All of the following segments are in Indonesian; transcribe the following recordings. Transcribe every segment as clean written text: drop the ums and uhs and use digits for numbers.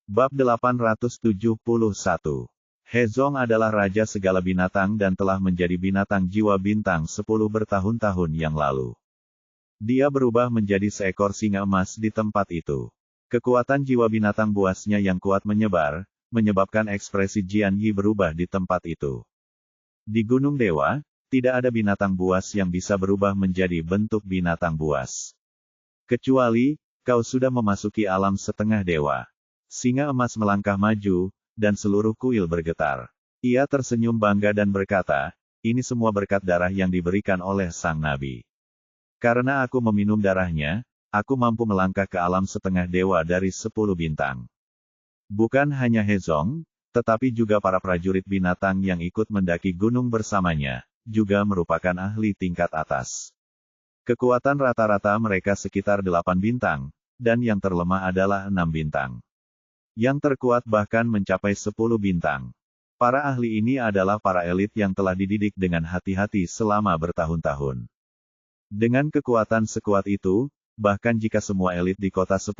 Bab 871. Hezong adalah raja segala binatang dan telah menjadi binatang jiwa bintang 10 bertahun-tahun yang lalu. Dia berubah menjadi seekor singa emas di tempat itu. Kekuatan jiwa binatang buasnya yang kuat menyebar, menyebabkan ekspresi Jian Yi berubah di tempat itu. Di Gunung Dewa, tidak ada binatang buas yang bisa berubah menjadi bentuk binatang buas. Kecuali, kau sudah memasuki alam setengah dewa. Singa emas melangkah maju, dan seluruh kuil bergetar. Ia tersenyum bangga dan berkata, ini semua berkat darah yang diberikan oleh sang nabi. Karena aku meminum darahnya, aku mampu melangkah ke alam setengah dewa dari 10 bintang. Bukan hanya Hezong, tetapi juga para prajurit binatang yang ikut mendaki gunung bersamanya, juga merupakan ahli tingkat atas. Kekuatan rata-rata mereka sekitar 8 bintang, dan yang terlemah adalah 6 bintang. Yang terkuat bahkan mencapai 10 bintang. Para ahli ini adalah para elit yang telah dididik dengan hati-hati selama bertahun-tahun. Dengan kekuatan sekuat itu, bahkan jika semua elit di kota 10.000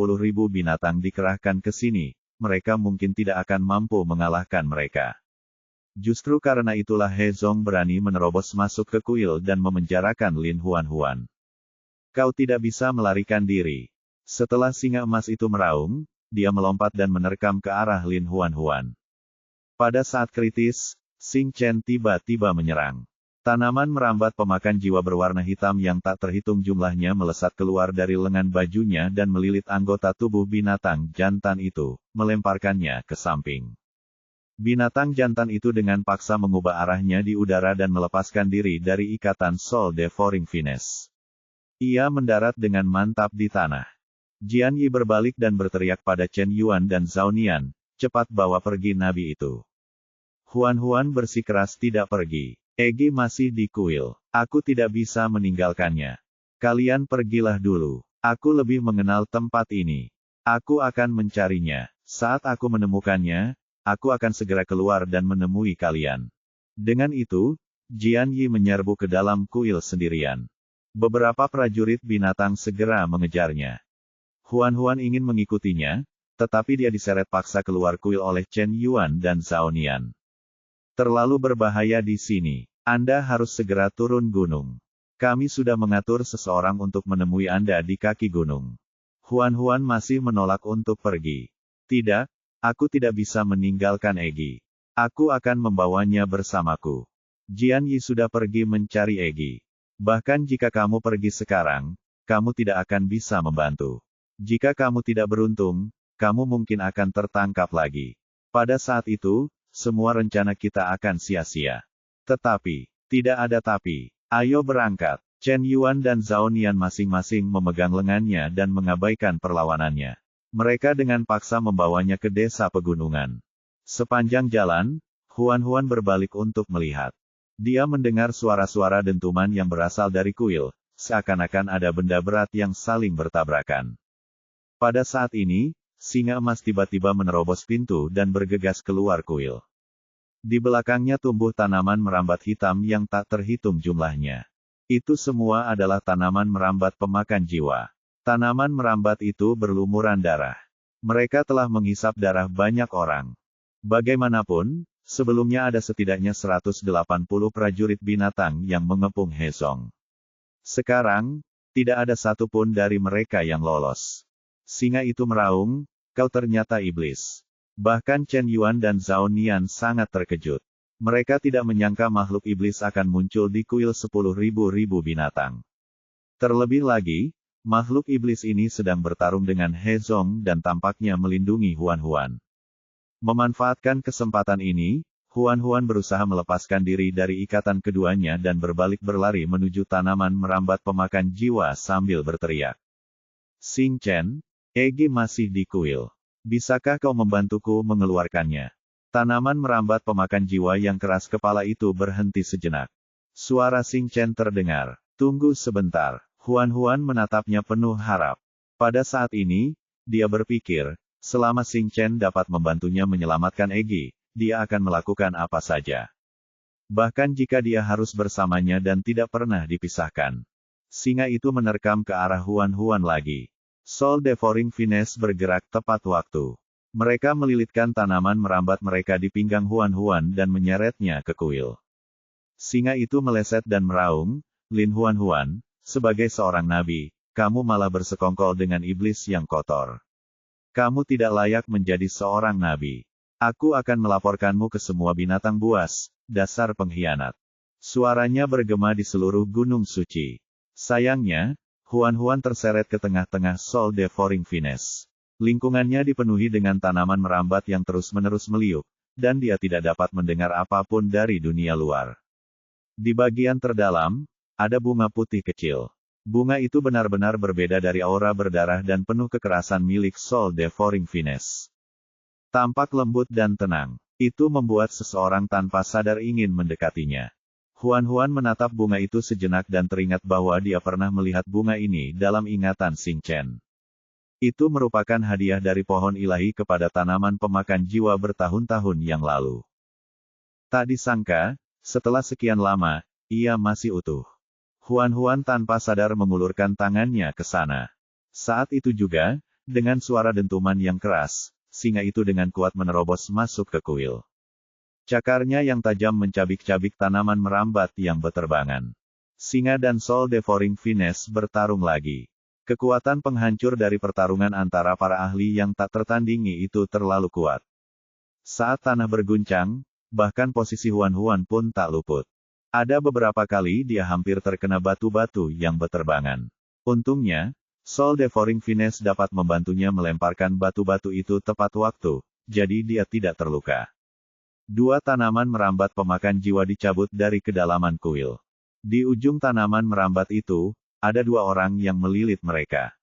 binatang dikerahkan ke sini, mereka mungkin tidak akan mampu mengalahkan mereka. Justru karena itulah Hezong berani menerobos masuk ke kuil dan memenjarakan Lin Huan. Kau tidak bisa melarikan diri. Setelah singa emas itu meraung, dia melompat dan menerkam ke arah Lin Huan. Pada saat kritis, Xing Chen tiba-tiba menyerang. Tanaman merambat pemakan jiwa berwarna hitam yang tak terhitung jumlahnya melesat keluar dari lengan bajunya dan melilit anggota tubuh binatang jantan itu, melemparkannya ke samping. Binatang jantan itu dengan paksa mengubah arahnya di udara dan melepaskan diri dari ikatan Sol Devouring Finesse. Ia mendarat dengan mantap di tanah. Jian Yi berbalik dan berteriak pada Chen Yuan dan Zhao Nian, cepat bawa pergi nabi itu. Huan bersikeras tidak pergi. Egi masih di kuil. Aku tidak bisa meninggalkannya. Kalian pergilah dulu. Aku lebih mengenal tempat ini. Aku akan mencarinya. Saat aku menemukannya, aku akan segera keluar dan menemui kalian. Dengan itu, Jian Yi menyerbu ke dalam kuil sendirian. Beberapa prajurit binatang segera mengejarnya. Huan ingin mengikutinya, tetapi dia diseret paksa keluar kuil oleh Chen Yuan dan Zhao Nian. Terlalu berbahaya di sini. Anda harus segera turun gunung. Kami sudah mengatur seseorang untuk menemui Anda di kaki gunung. Huan masih menolak untuk pergi. Tidak, aku tidak bisa meninggalkan Egi. Aku akan membawanya bersamaku. Jian Yi sudah pergi mencari Egi. Bahkan jika kamu pergi sekarang, kamu tidak akan bisa membantu. Jika kamu tidak beruntung, kamu mungkin akan tertangkap lagi. Pada saat itu, semua rencana kita akan sia-sia. Tetapi, tidak ada tapi. Ayo berangkat. Chen Yuan dan Zhao Nian masing-masing memegang lengannya dan mengabaikan perlawanannya. Mereka dengan paksa membawanya ke desa pegunungan. Sepanjang jalan, Huan berbalik untuk melihat. Dia mendengar suara-suara dentuman yang berasal dari kuil, seakan-akan ada benda berat yang saling bertabrakan. Pada saat ini, singa emas tiba-tiba menerobos pintu dan bergegas keluar kuil. Di belakangnya tumbuh tanaman merambat hitam yang tak terhitung jumlahnya. Itu semua adalah tanaman merambat pemakan jiwa. Tanaman merambat itu berlumuran darah. Mereka telah menghisap darah banyak orang. Bagaimanapun, sebelumnya ada setidaknya 180 prajurit binatang yang mengepung Hezong. Sekarang, tidak ada satupun dari mereka yang lolos. Singa itu meraung, kau ternyata iblis. Bahkan Chen Yuan dan Zhao Nian sangat terkejut. Mereka tidak menyangka makhluk iblis akan muncul di kuil 10.000 binatang. Terlebih lagi, makhluk iblis ini sedang bertarung dengan Hezong dan tampaknya melindungi Huan. Memanfaatkan kesempatan ini, Huan berusaha melepaskan diri dari ikatan keduanya dan berbalik berlari menuju tanaman merambat pemakan jiwa sambil berteriak. Xing Chen, Egi masih di kuil. Bisakah kau membantuku mengeluarkannya? Tanaman merambat pemakan jiwa yang keras kepala itu berhenti sejenak. Suara Xing Chen terdengar. Tunggu sebentar. Huan menatapnya penuh harap. Pada saat ini, dia berpikir, selama Xing Chen dapat membantunya menyelamatkan Egi, dia akan melakukan apa saja. Bahkan jika dia harus bersamanya dan tidak pernah dipisahkan. Singa itu menerkam ke arah Huan lagi. Sol Devouring Finesse bergerak tepat waktu. Mereka melilitkan tanaman merambat mereka di pinggang Huan Huan dan menyeretnya ke kuil. Singa itu meleset dan meraung, "Lin Huan Huan, sebagai seorang nabi, kamu malah bersekongkol dengan iblis yang kotor. Kamu tidak layak menjadi seorang nabi. Aku akan melaporkanmu ke semua binatang buas, dasar pengkhianat." Suaranya bergema di seluruh gunung suci. Sayangnya, Huan Huan terseret ke tengah-tengah Sol Devouring Finesse. Lingkungannya dipenuhi dengan tanaman merambat yang terus-menerus meliuk, dan dia tidak dapat mendengar apapun dari dunia luar. Di bagian terdalam, ada bunga putih kecil. Bunga itu benar-benar berbeda dari aura berdarah dan penuh kekerasan milik Sol Devouring Finesse. Tampak lembut dan tenang. Itu membuat seseorang tanpa sadar ingin mendekatinya. Huan Huan menatap bunga itu sejenak dan teringat bahwa dia pernah melihat bunga ini dalam ingatan Xing Chen. Itu merupakan hadiah dari pohon ilahi kepada tanaman pemakan jiwa bertahun-tahun yang lalu. Tak disangka, setelah sekian lama, ia masih utuh. Huan Huan tanpa sadar mengulurkan tangannya ke sana. Saat itu juga, dengan suara dentuman yang keras, singa itu dengan kuat menerobos masuk ke kuil. Cakarnya yang tajam mencabik-cabik tanaman merambat yang beterbangan. Singa dan Sol Devouring Finesse bertarung lagi. Kekuatan penghancur dari pertarungan antara para ahli yang tak tertandingi itu terlalu kuat. Saat tanah berguncang, bahkan posisi Huan Huan pun tak luput. Ada beberapa kali dia hampir terkena batu-batu yang beterbangan. Untungnya, Sol Devouring Finesse dapat membantunya melemparkan batu-batu itu tepat waktu, jadi dia tidak terluka. Dua tanaman merambat pemakan jiwa dicabut dari kedalaman kuil. Di ujung tanaman merambat itu, ada dua orang yang melilit mereka.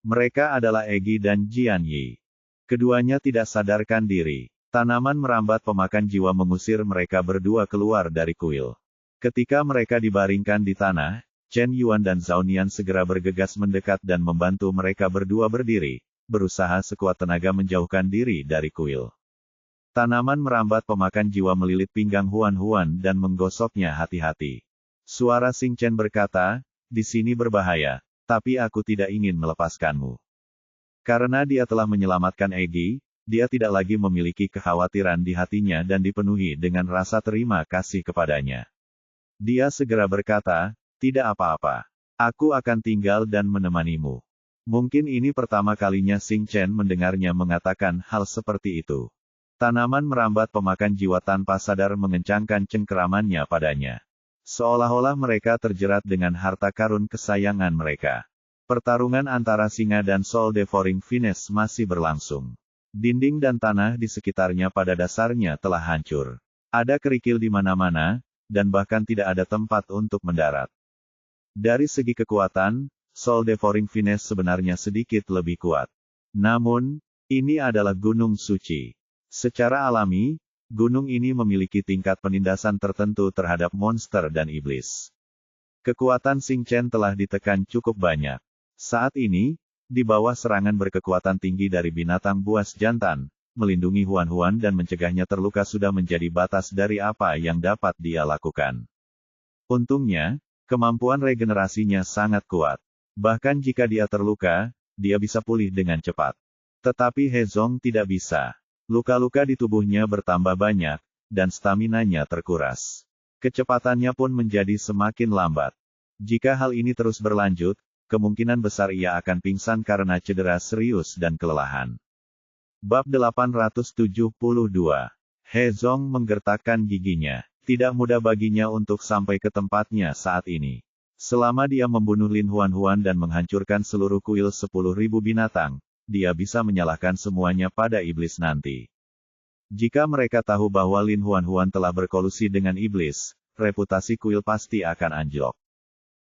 Mereka adalah Egi dan Jian Yi. Keduanya tidak sadarkan diri. Tanaman merambat pemakan jiwa mengusir mereka berdua keluar dari kuil. Ketika mereka dibaringkan di tanah, Chen Yuan dan Zhao Nian segera bergegas mendekat dan membantu mereka berdua berdiri, berusaha sekuat tenaga menjauhkan diri dari kuil. Tanaman merambat pemakan jiwa melilit pinggang Huan Huan dan menggosoknya hati-hati. Suara Xing Chen berkata, "Di sini berbahaya, tapi aku tidak ingin melepaskanmu." Karena dia telah menyelamatkan Egi, dia tidak lagi memiliki kekhawatiran di hatinya dan dipenuhi dengan rasa terima kasih kepadanya. Dia segera berkata, "Tidak apa-apa. Aku akan tinggal dan menemanimu." Mungkin ini pertama kalinya Xing Chen mendengarnya mengatakan hal seperti itu. Tanaman merambat pemakan jiwa tanpa sadar mengencangkan cengkeramannya padanya. Seolah-olah mereka terjerat dengan harta karun kesayangan mereka. Pertarungan antara singa dan Sol Devouring Finesse masih berlangsung. Dinding dan tanah di sekitarnya pada dasarnya telah hancur. Ada kerikil di mana-mana, dan bahkan tidak ada tempat untuk mendarat. Dari segi kekuatan, Sol Devouring Finesse sebenarnya sedikit lebih kuat. Namun, ini adalah gunung suci. Secara alami, gunung ini memiliki tingkat penindasan tertentu terhadap monster dan iblis. Kekuatan Xing Chen telah ditekan cukup banyak. Saat ini, di bawah serangan berkekuatan tinggi dari binatang buas jantan, melindungi Huan Huan dan mencegahnya terluka sudah menjadi batas dari apa yang dapat dia lakukan. Untungnya, kemampuan regenerasinya sangat kuat. Bahkan jika dia terluka, dia bisa pulih dengan cepat. Tetapi He Zong tidak bisa. Luka-luka di tubuhnya bertambah banyak, dan staminanya terkuras. Kecepatannya pun menjadi semakin lambat. Jika hal ini terus berlanjut, kemungkinan besar ia akan pingsan karena cedera serius dan kelelahan. Bab 872. He Zong menggertakkan giginya. Tidak mudah baginya untuk sampai ke tempatnya saat ini. Selama dia membunuh Lin Huan Huan dan menghancurkan seluruh kuil 10.000 binatang, dia bisa menyalahkan semuanya pada iblis nanti. Jika mereka tahu bahwa Lin Huan Huan telah berkolusi dengan iblis, reputasi kuil pasti akan anjlok.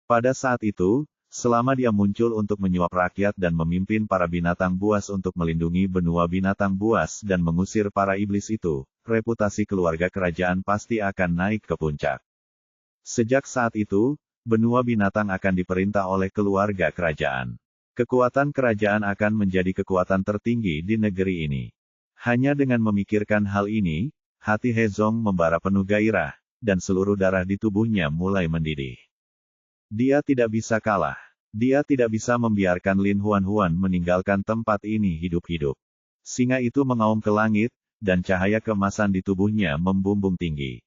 Pada saat itu, selama dia muncul untuk menyuap rakyat dan memimpin para binatang buas untuk melindungi benua binatang buas dan mengusir para iblis itu, reputasi keluarga kerajaan pasti akan naik ke puncak. Sejak saat itu, benua binatang akan diperintah oleh keluarga kerajaan. Kekuatan kerajaan akan menjadi kekuatan tertinggi di negeri ini. Hanya dengan memikirkan hal ini, hati He Zong membara penuh gairah, dan seluruh darah di tubuhnya mulai mendidih. Dia tidak bisa kalah. Dia tidak bisa membiarkan Lin Huan Huan meninggalkan tempat ini hidup-hidup. Singa itu mengaum ke langit, dan cahaya keemasan di tubuhnya membumbung tinggi.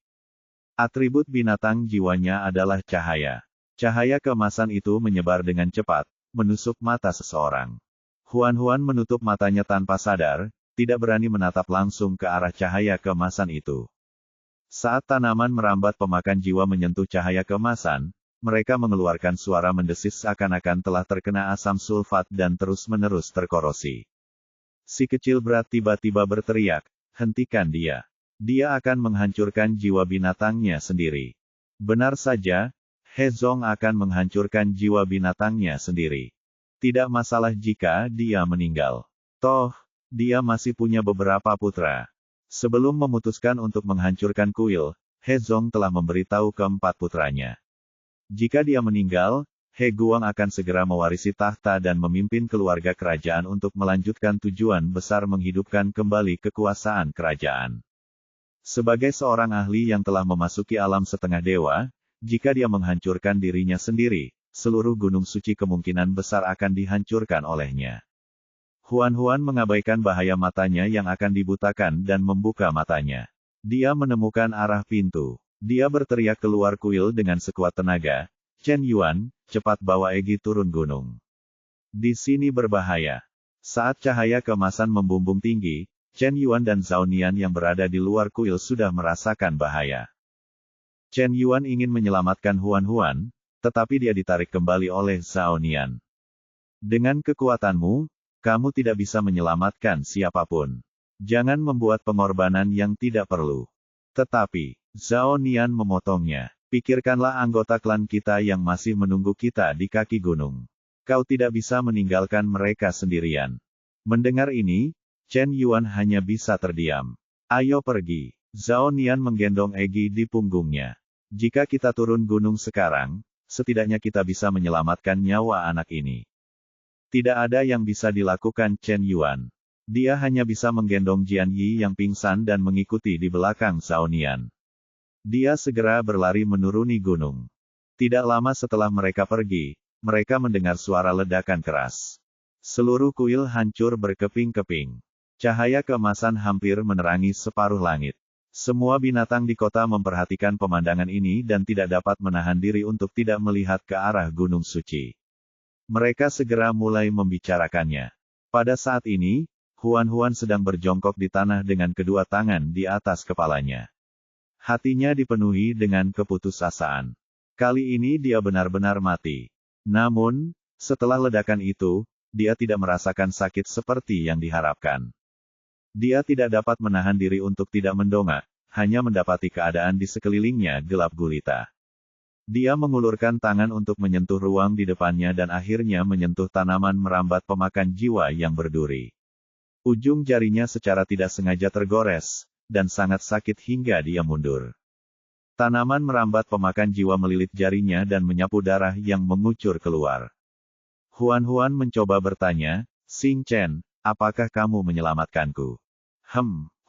Atribut binatang jiwanya adalah cahaya. Cahaya keemasan itu menyebar dengan cepat, menusuk mata seseorang. Huan menutup matanya tanpa sadar, tidak berani menatap langsung ke arah cahaya keemasan itu. Saat tanaman merambat pemakan jiwa menyentuh cahaya keemasan, mereka mengeluarkan suara mendesis seakan-akan telah terkena asam sulfat dan terus-menerus terkorosi. Si kecil berat tiba-tiba berteriak, "Hentikan dia. Dia akan menghancurkan jiwa binatangnya sendiri." Benar saja, He Zong akan menghancurkan jiwa binatangnya sendiri. Tidak masalah jika dia meninggal. Toh, dia masih punya beberapa putra. Sebelum memutuskan untuk menghancurkan kuil, He Zong telah memberitahu keempat putranya. Jika dia meninggal, He Guang akan segera mewarisi tahta dan memimpin keluarga kerajaan untuk melanjutkan tujuan besar menghidupkan kembali kekuasaan kerajaan. Sebagai seorang ahli yang telah memasuki alam setengah dewa, jika dia menghancurkan dirinya sendiri, seluruh gunung suci kemungkinan besar akan dihancurkan olehnya. Huan mengabaikan bahaya matanya yang akan dibutakan dan membuka matanya. Dia menemukan arah pintu. Dia berteriak keluar kuil dengan sekuat tenaga, "Chen Yuan, cepat bawa Egi turun gunung. Di sini berbahaya." Saat cahaya keemasan membumbung tinggi, Chen Yuan dan Zhao Nian yang berada di luar kuil sudah merasakan bahaya. Chen Yuan ingin menyelamatkan Huan, tetapi dia ditarik kembali oleh Zhao Nian. "Dengan kekuatanmu, kamu tidak bisa menyelamatkan siapapun. Jangan membuat pengorbanan yang tidak perlu." Tetapi, Zhao Nian memotongnya. "Pikirkanlah anggota klan kita yang masih menunggu kita di kaki gunung. Kau tidak bisa meninggalkan mereka sendirian." Mendengar ini, Chen Yuan hanya bisa terdiam. "Ayo pergi." Zhao Nian menggendong Egi di punggungnya. "Jika kita turun gunung sekarang, setidaknya kita bisa menyelamatkan nyawa anak ini." Tidak ada yang bisa dilakukan Chen Yuan. Dia hanya bisa menggendong Jian Yi yang pingsan dan mengikuti di belakang Zhao Nian. Dia segera berlari menuruni gunung. Tidak lama setelah mereka pergi, mereka mendengar suara ledakan keras. Seluruh kuil hancur berkeping-keping. Cahaya keemasan hampir menerangi separuh langit. Semua binatang di kota memperhatikan pemandangan ini dan tidak dapat menahan diri untuk tidak melihat ke arah gunung suci. Mereka segera mulai membicarakannya. Pada saat ini, Huan sedang berjongkok di tanah dengan kedua tangan di atas kepalanya. Hatinya dipenuhi dengan keputusasaan. Kali ini dia benar-benar mati. Namun, setelah ledakan itu, dia tidak merasakan sakit seperti yang diharapkan. Dia tidak dapat menahan diri untuk tidak mendongak, hanya mendapati keadaan di sekelilingnya gelap gulita. Dia mengulurkan tangan untuk menyentuh ruang di depannya dan akhirnya menyentuh tanaman merambat pemakan jiwa yang berduri. Ujung jarinya secara tidak sengaja tergores, dan sangat sakit hingga dia mundur. Tanaman merambat pemakan jiwa melilit jarinya dan menyapu darah yang mengucur keluar. Huan mencoba bertanya, "Xing Chen, apakah kamu menyelamatkanku?"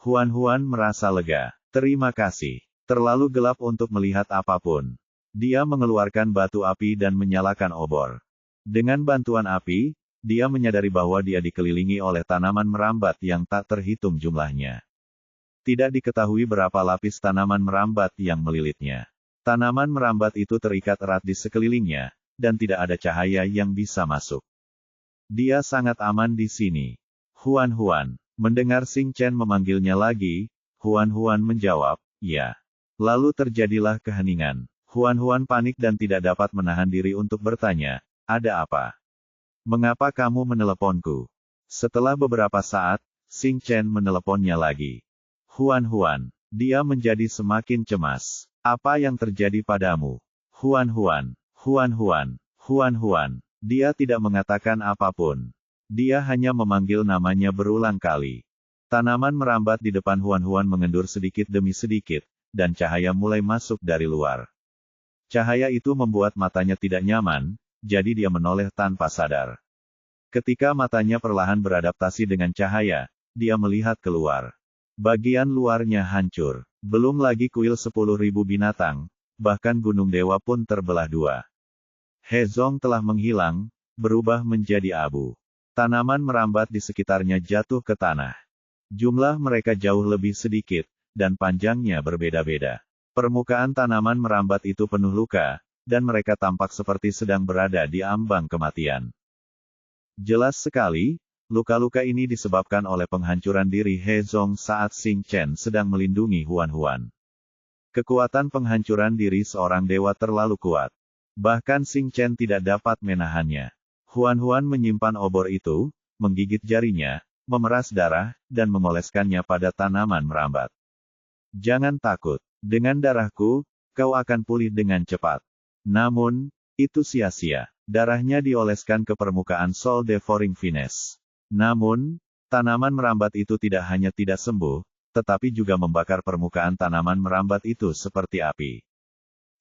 Huan merasa lega. "Terima kasih. Terlalu gelap untuk melihat apapun." Dia mengeluarkan batu api dan menyalakan obor. Dengan bantuan api, dia menyadari bahwa dia dikelilingi oleh tanaman merambat yang tak terhitung jumlahnya. Tidak diketahui berapa lapis tanaman merambat yang melilitnya. Tanaman merambat itu terikat erat di sekelilingnya, dan tidak ada cahaya yang bisa masuk. Dia sangat aman di sini. Huan. Mendengar Xing Chen memanggilnya lagi, Huan menjawab, "Ya." Lalu terjadilah keheningan. Huan panik dan tidak dapat menahan diri untuk bertanya, "Ada apa? Mengapa kamu meneleponku?" Setelah beberapa saat, Xing Chen meneleponnya lagi. Huan, dia menjadi semakin cemas. "Apa yang terjadi padamu?" Huan. Dia tidak mengatakan apapun. Dia hanya memanggil namanya berulang kali. Tanaman merambat di depan Huan mengendur sedikit demi sedikit, dan cahaya mulai masuk dari luar. Cahaya itu membuat matanya tidak nyaman, jadi dia menoleh tanpa sadar. Ketika matanya perlahan beradaptasi dengan cahaya, dia melihat keluar. Bagian luarnya hancur. Belum lagi kuil 10.000 binatang, bahkan gunung dewa pun terbelah dua. He Zong telah menghilang, berubah menjadi abu. Tanaman merambat di sekitarnya jatuh ke tanah. Jumlah mereka jauh lebih sedikit, dan panjangnya berbeda-beda. Permukaan tanaman merambat itu penuh luka, dan mereka tampak seperti sedang berada di ambang kematian. Jelas sekali, luka-luka ini disebabkan oleh penghancuran diri He Zong saat Xing Chen sedang melindungi Huan Huan. Kekuatan penghancuran diri seorang dewa terlalu kuat. Bahkan Xing Chen tidak dapat menahannya. Huan Huan menyimpan obor itu, menggigit jarinya, memeras darah, dan mengoleskannya pada tanaman merambat. Jangan takut, dengan darahku, kau akan pulih dengan cepat. Namun, itu sia-sia. Darahnya dioleskan ke permukaan Sol de Foring Fines. Namun, tanaman merambat itu tidak hanya tidak sembuh, tetapi juga membakar permukaan tanaman merambat itu seperti api.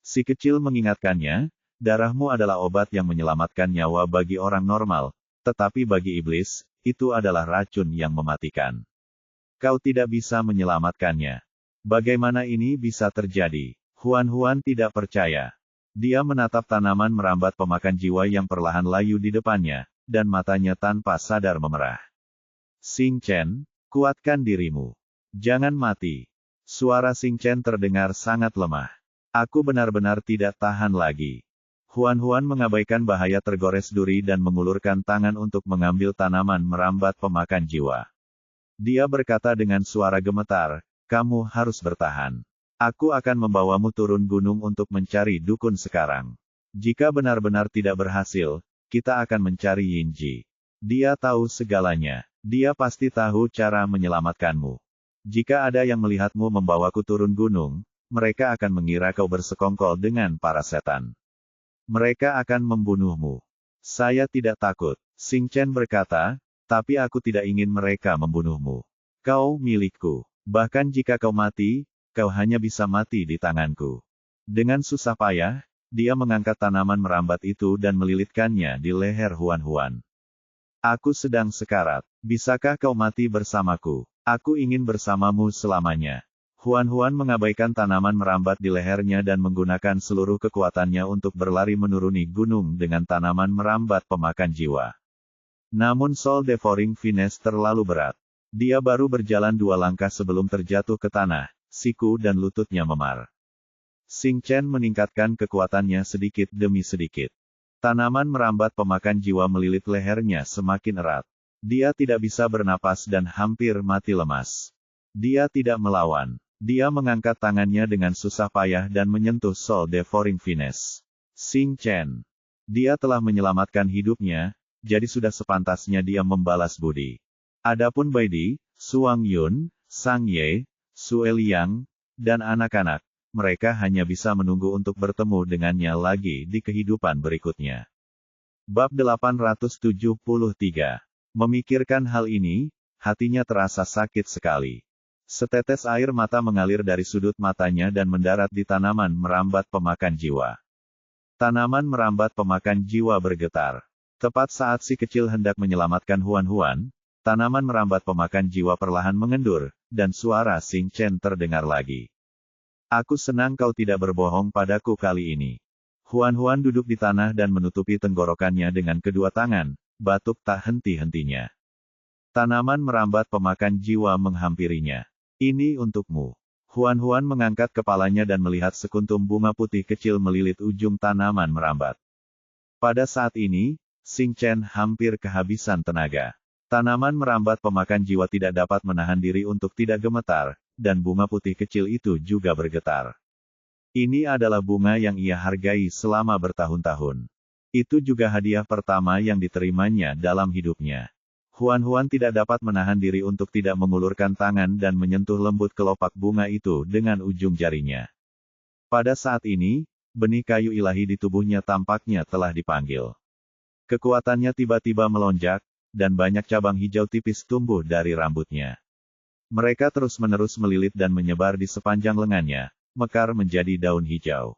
Si kecil mengingatkannya, darahmu adalah obat yang menyelamatkan nyawa bagi orang normal, tetapi bagi iblis, itu adalah racun yang mematikan. Kau tidak bisa menyelamatkannya. Bagaimana ini bisa terjadi? Huan Huan tidak percaya. Dia menatap tanaman merambat pemakan jiwa yang perlahan layu di depannya, dan matanya tanpa sadar memerah. Xing Chen, kuatkan dirimu. Jangan mati. Suara Xing Chen terdengar sangat lemah. Aku benar-benar tidak tahan lagi. Huan Huan mengabaikan bahaya tergores duri dan mengulurkan tangan untuk mengambil tanaman merambat pemakan jiwa. Dia berkata dengan suara gemetar, kamu harus bertahan. Aku akan membawamu turun gunung untuk mencari dukun sekarang. Jika benar-benar tidak berhasil, kita akan mencari Yinji. Dia tahu segalanya. Dia pasti tahu cara menyelamatkanmu. Jika ada yang melihatmu membawaku turun gunung, mereka akan mengira kau bersekongkol dengan para setan. Mereka akan membunuhmu. Saya tidak takut, Xing Chen berkata, tapi aku tidak ingin mereka membunuhmu. Kau milikku. Bahkan jika kau mati, kau hanya bisa mati di tanganku. Dengan susah payah, dia mengangkat tanaman merambat itu dan melilitkannya di leher Huan Huan. Aku sedang sekarat. Bisakah kau mati bersamaku? Aku ingin bersamamu selamanya. Huan Huan mengabaikan tanaman merambat di lehernya dan menggunakan seluruh kekuatannya untuk berlari menuruni gunung dengan tanaman merambat pemakan jiwa. Namun Sol de Foring Fines terlalu berat. Dia baru berjalan 2 langkah sebelum terjatuh ke tanah, siku dan lututnya memar. Xing Chen meningkatkan kekuatannya sedikit demi sedikit. Tanaman merambat pemakan jiwa melilit lehernya semakin erat. Dia tidak bisa bernapas dan hampir mati lemas. Dia tidak melawan. Dia mengangkat tangannya dengan susah payah dan menyentuh Sol de Foring Fines. Xing Chen. Dia telah menyelamatkan hidupnya, jadi sudah sepantasnya dia membalas budi. Adapun Baidi, Suang Yun, Sang Ye, Sue Liang, dan anak-anak, mereka hanya bisa menunggu untuk bertemu dengannya lagi di kehidupan berikutnya. Bab 873. Memikirkan hal ini, hatinya terasa sakit sekali. Setetes air mata mengalir dari sudut matanya dan mendarat di tanaman merambat pemakan jiwa. Tanaman merambat pemakan jiwa bergetar. Tepat saat si kecil hendak menyelamatkan Huan Huan, tanaman merambat pemakan jiwa perlahan mengendur, dan suara Xing Chen terdengar lagi. Aku senang kau tidak berbohong padaku kali ini. Huan Huan duduk di tanah dan menutupi tenggorokannya dengan kedua tangan, batuk tak henti-hentinya. Tanaman merambat pemakan jiwa menghampirinya. Ini untukmu. Huan Huan mengangkat kepalanya dan melihat sekuntum bunga putih kecil melilit ujung tanaman merambat. Pada saat ini, Xing Chen hampir kehabisan tenaga. Tanaman merambat pemakan jiwa tidak dapat menahan diri untuk tidak gemetar, dan bunga putih kecil itu juga bergetar. Ini adalah bunga yang ia hargai selama bertahun-tahun. Itu juga hadiah pertama yang diterimanya dalam hidupnya. Huan Huan tidak dapat menahan diri untuk tidak mengulurkan tangan dan menyentuh lembut kelopak bunga itu dengan ujung jarinya. Pada saat ini, benih kayu ilahi di tubuhnya tampaknya telah dipanggil. Kekuatannya tiba-tiba melonjak, dan banyak cabang hijau tipis tumbuh dari rambutnya. Mereka terus-menerus melilit dan menyebar di sepanjang lengannya, mekar menjadi daun hijau.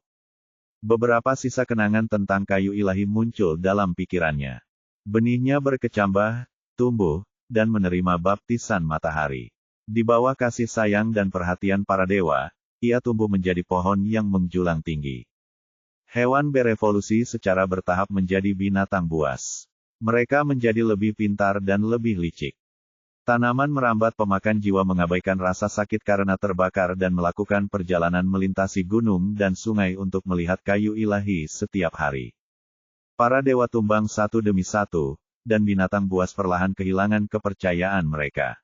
Beberapa sisa kenangan tentang kayu ilahi muncul dalam pikirannya. Benihnya berkecambah, tumbuh, dan menerima baptisan matahari. Di bawah kasih sayang dan perhatian para dewa, ia tumbuh menjadi pohon yang menjulang tinggi. Hewan berevolusi secara bertahap menjadi binatang buas. Mereka menjadi lebih pintar dan lebih licik. Tanaman merambat pemakan jiwa mengabaikan rasa sakit karena terbakar dan melakukan perjalanan melintasi gunung dan sungai untuk melihat kayu ilahi setiap hari. Para dewa tumbang satu demi satu, dan binatang buas perlahan kehilangan kepercayaan mereka.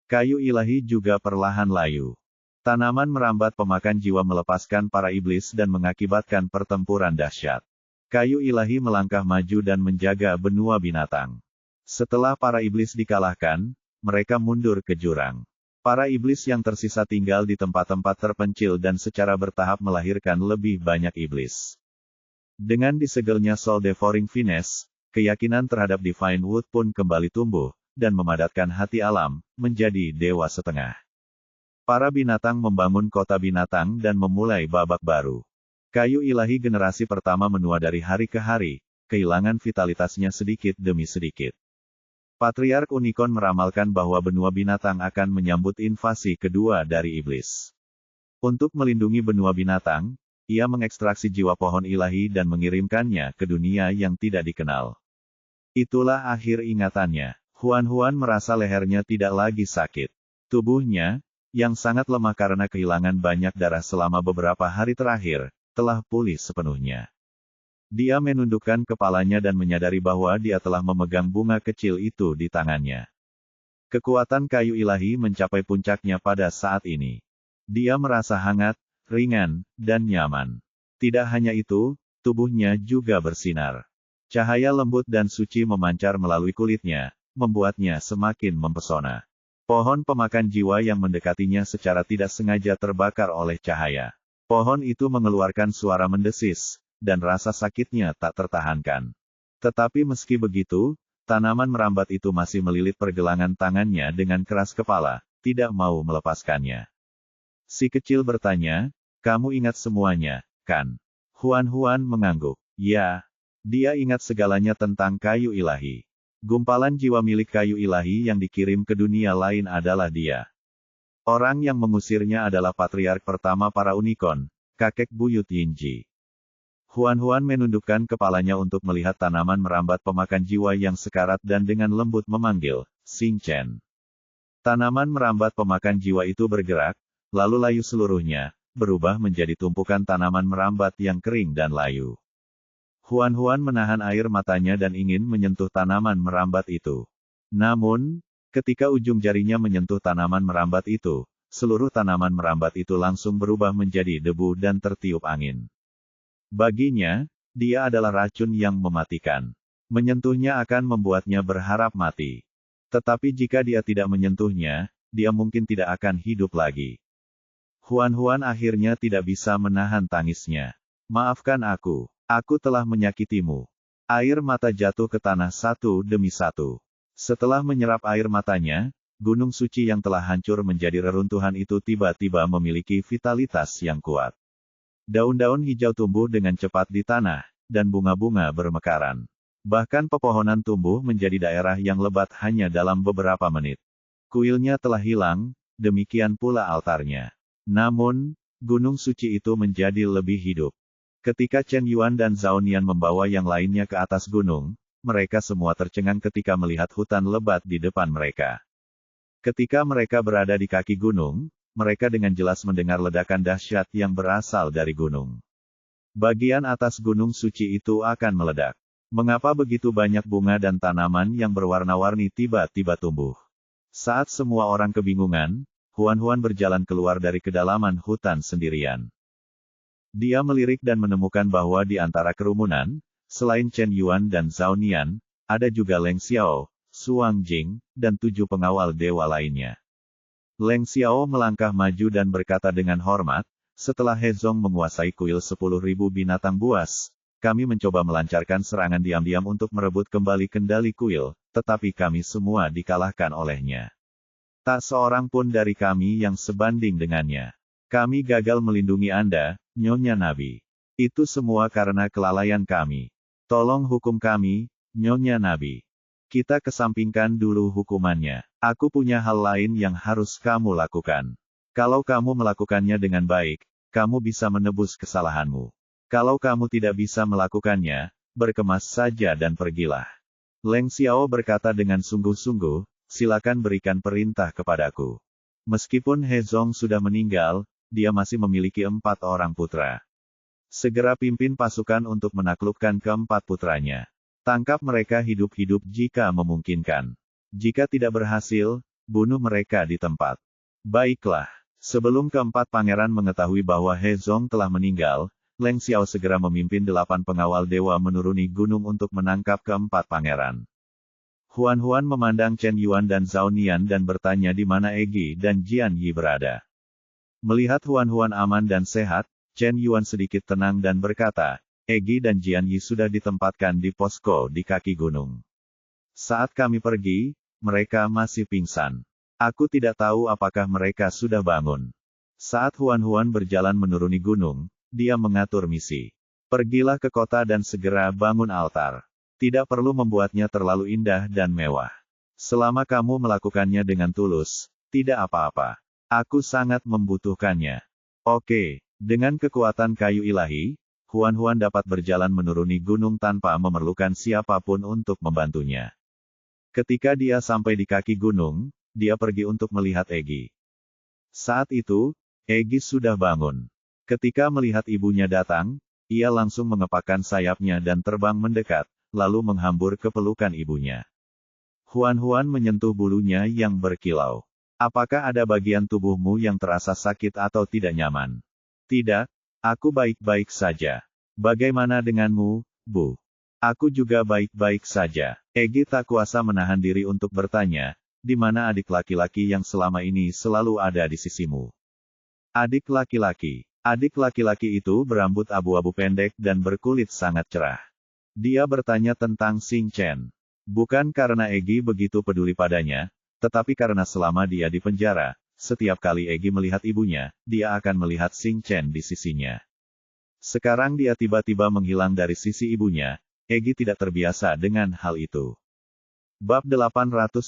Kayu ilahi juga perlahan layu. Tanaman merambat pemakan jiwa melepaskan para iblis dan mengakibatkan pertempuran dahsyat. Kayu ilahi melangkah maju dan menjaga benua binatang. Setelah para iblis dikalahkan, mereka mundur ke jurang. Para iblis yang tersisa tinggal di tempat-tempat terpencil dan secara bertahap melahirkan lebih banyak iblis. Dengan disegelnya Soul Devouring Finesse, keyakinan terhadap Divine Wood pun kembali tumbuh, dan memadatkan hati alam, menjadi dewa setengah. Para binatang membangun kota binatang dan memulai babak baru. Kayu ilahi generasi pertama menua dari hari ke hari, kehilangan vitalitasnya sedikit demi sedikit. Patriark Unicorn meramalkan bahwa benua binatang akan menyambut invasi kedua dari iblis. Untuk melindungi benua binatang, ia mengekstraksi jiwa pohon ilahi dan mengirimkannya ke dunia yang tidak dikenal. Itulah akhir ingatannya. Huan merasa lehernya tidak lagi sakit. Tubuhnya, yang sangat lemah karena kehilangan banyak darah selama beberapa hari terakhir, telah pulih sepenuhnya. Dia menundukkan kepalanya dan menyadari bahwa dia telah memegang bunga kecil itu di tangannya. Kekuatan kayu ilahi mencapai puncaknya pada saat ini. Dia merasa hangat, ringan, dan nyaman. Tidak hanya itu, tubuhnya juga bersinar. Cahaya lembut dan suci memancar melalui kulitnya, membuatnya semakin mempesona. Pohon pemakan jiwa yang mendekatinya secara tidak sengaja terbakar oleh cahaya. Pohon itu mengeluarkan suara mendesis, dan rasa sakitnya tak tertahankan. Tetapi meski begitu, tanaman merambat itu masih melilit pergelangan tangannya dengan keras kepala, tidak mau melepaskannya. Si kecil bertanya, "Kamu ingat semuanya, kan?" Huan mengangguk. Ya, dia ingat segalanya tentang kayu ilahi. Gumpalan jiwa milik kayu ilahi yang dikirim ke dunia lain adalah dia. Orang yang mengusirnya adalah patriark pertama para unicorn, kakek buyut Yinji. Huan menundukkan kepalanya untuk melihat tanaman merambat pemakan jiwa yang sekarat dan dengan lembut memanggil, "Xing Chen." Tanaman merambat pemakan jiwa itu bergerak, lalu layu seluruhnya, berubah menjadi tumpukan tanaman merambat yang kering dan layu. Huan menahan air matanya dan ingin menyentuh tanaman merambat itu. Namun, ketika ujung jarinya menyentuh tanaman merambat itu, seluruh tanaman merambat itu langsung berubah menjadi debu dan tertiup angin. Baginya, dia adalah racun yang mematikan. Menyentuhnya akan membuatnya berharap mati. Tetapi jika dia tidak menyentuhnya, dia mungkin tidak akan hidup lagi. Huan akhirnya tidak bisa menahan tangisnya. "Maafkan aku telah menyakitimu." Air mata jatuh ke tanah satu demi satu. Setelah menyerap air matanya, gunung suci yang telah hancur menjadi reruntuhan itu tiba-tiba memiliki vitalitas yang kuat. Daun-daun hijau tumbuh dengan cepat di tanah, dan bunga-bunga bermekaran. Bahkan pepohonan tumbuh menjadi daerah yang lebat hanya dalam beberapa menit. Kuilnya telah hilang, demikian pula altarnya. Namun, gunung suci itu menjadi lebih hidup. Ketika Chen Yuan dan Zhao Nian membawa yang lainnya ke atas gunung, mereka semua tercengang ketika melihat hutan lebat di depan mereka. Ketika mereka berada di kaki gunung, mereka dengan jelas mendengar ledakan dahsyat yang berasal dari gunung. Bagian atas gunung suci itu akan meledak. Mengapa begitu banyak bunga dan tanaman yang berwarna-warni tiba-tiba tumbuh? Saat semua orang kebingungan, Huan berjalan keluar dari kedalaman hutan sendirian. Dia melirik dan menemukan bahwa di antara kerumunan, selain Chen Yuan dan Zhao Nian, ada juga Leng Xiao, Suang Jing, dan 7 pengawal dewa lainnya. Leng Xiao melangkah maju dan berkata dengan hormat, "Setelah He Zong menguasai kuil 10.000 binatang buas, kami mencoba melancarkan serangan diam-diam untuk merebut kembali kendali kuil, tetapi kami semua dikalahkan olehnya. Tak seorang pun dari kami yang sebanding dengannya. Kami gagal melindungi Anda, Nyonya Nabi. Itu semua karena kelalaian kami. Tolong hukum kami, Nyonya Nabi. Kita kesampingkan dulu hukumannya. Aku punya hal lain yang harus kamu lakukan. Kalau kamu melakukannya dengan baik, kamu bisa menebus kesalahanmu. Kalau kamu tidak bisa melakukannya, berkemas saja dan pergilah." Leng Xiao berkata dengan sungguh-sungguh, silakan berikan perintah kepadaku. Meskipun He Zong sudah meninggal, dia masih memiliki 4 orang putra. Segera pimpin pasukan untuk menaklukkan keempat putranya. Tangkap mereka hidup-hidup jika memungkinkan. Jika tidak berhasil, bunuh mereka di tempat. Baiklah. Sebelum keempat pangeran mengetahui bahwa He Zong telah meninggal, Leng Xiao segera memimpin 8 pengawal dewa menuruni gunung untuk menangkap keempat pangeran. Huan memandang Chen Yuan dan Zhao Nian dan bertanya di mana Egi dan Jian Yi berada. Melihat Huan aman dan sehat, Chen Yuan sedikit tenang dan berkata, Egi dan Jian Yi sudah ditempatkan di posko di kaki gunung. Saat kami pergi, mereka masih pingsan. Aku tidak tahu apakah mereka sudah bangun. Saat Huan berjalan menuruni gunung, dia mengatur misi. Pergilah ke kota dan segera bangun altar. Tidak perlu membuatnya terlalu indah dan mewah. Selama kamu melakukannya dengan tulus, tidak apa-apa. Aku sangat membutuhkannya. Oke, dengan kekuatan kayu ilahi, Huan dapat berjalan menuruni gunung tanpa memerlukan siapapun untuk membantunya. Ketika dia sampai di kaki gunung, dia pergi untuk melihat Egi. Saat itu, Egi sudah bangun. Ketika melihat ibunya datang, ia langsung mengepakkan sayapnya dan terbang mendekat, lalu menghambur ke pelukan ibunya. Huan menyentuh bulunya yang berkilau. Apakah ada bagian tubuhmu yang terasa sakit atau tidak nyaman? Tidak, aku baik-baik saja. Bagaimana denganmu, Bu? Aku juga baik-baik saja. Egi tak kuasa menahan diri untuk bertanya, di mana adik laki-laki yang selama ini selalu ada di sisimu? Adik laki-laki. Adik laki-laki itu berambut abu-abu pendek dan berkulit sangat cerah. Dia bertanya tentang Xing Chen. Bukan karena Egi begitu peduli padanya, tetapi karena selama dia di penjara, setiap kali Egi melihat ibunya, dia akan melihat Xing Chen di sisinya. Sekarang dia tiba-tiba menghilang dari sisi ibunya, Egi tidak terbiasa dengan hal itu. Bab 874.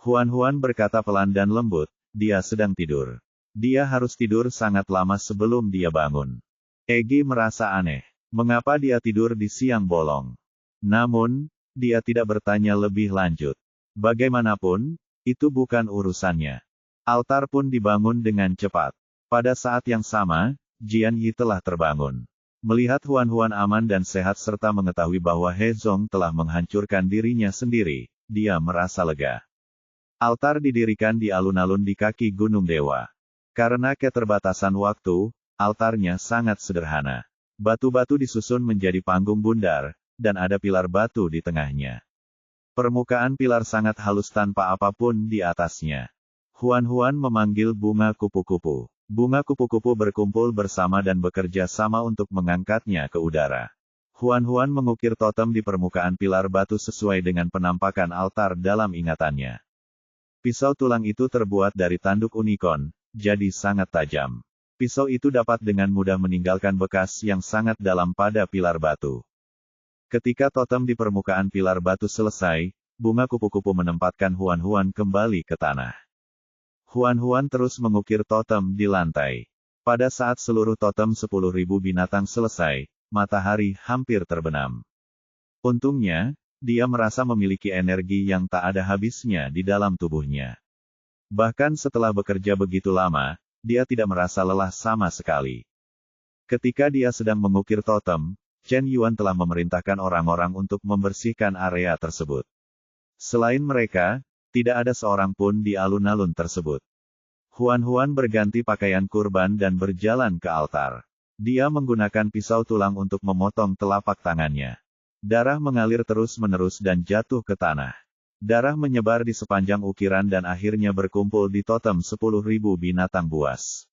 Huan berkata pelan dan lembut, dia sedang tidur. Dia harus tidur sangat lama sebelum dia bangun. Egi merasa aneh. Mengapa dia tidur di siang bolong? Namun, dia tidak bertanya lebih lanjut. Bagaimanapun, itu bukan urusannya. Altar pun dibangun dengan cepat. Pada saat yang sama, Jian Yi telah terbangun. Melihat Huan aman dan sehat serta mengetahui bahwa He Zong telah menghancurkan dirinya sendiri, dia merasa lega. Altar didirikan di alun-alun di kaki Gunung Dewa. Karena keterbatasan waktu, altarnya sangat sederhana. Batu-batu disusun menjadi panggung bundar, dan ada pilar batu di tengahnya. Permukaan pilar sangat halus tanpa apapun di atasnya. Huan memanggil bunga kupu-kupu. Bunga kupu-kupu berkumpul bersama dan bekerja sama untuk mengangkatnya ke udara. Huan mengukir totem di permukaan pilar batu sesuai dengan penampakan altar dalam ingatannya. Pisau tulang itu terbuat dari tanduk unicorn, jadi sangat tajam. Pisau itu dapat dengan mudah meninggalkan bekas yang sangat dalam pada pilar batu. Ketika totem di permukaan pilar batu selesai, bunga kupu-kupu menempatkan Huan kembali ke tanah. Huan terus mengukir totem di lantai. Pada saat seluruh totem 10.000 binatang selesai, matahari hampir terbenam. Untungnya, dia merasa memiliki energi yang tak ada habisnya di dalam tubuhnya. Bahkan setelah bekerja begitu lama, dia tidak merasa lelah sama sekali. Ketika dia sedang mengukir totem, Chen Yuan telah memerintahkan orang-orang untuk membersihkan area tersebut. Selain mereka, tidak ada seorang pun di alun-alun tersebut. Huan berganti pakaian kurban dan berjalan ke altar. Dia menggunakan pisau tulang untuk memotong telapak tangannya. Darah mengalir terus-menerus dan jatuh ke tanah. Darah menyebar di sepanjang ukiran dan akhirnya berkumpul di totem 10.000 binatang buas.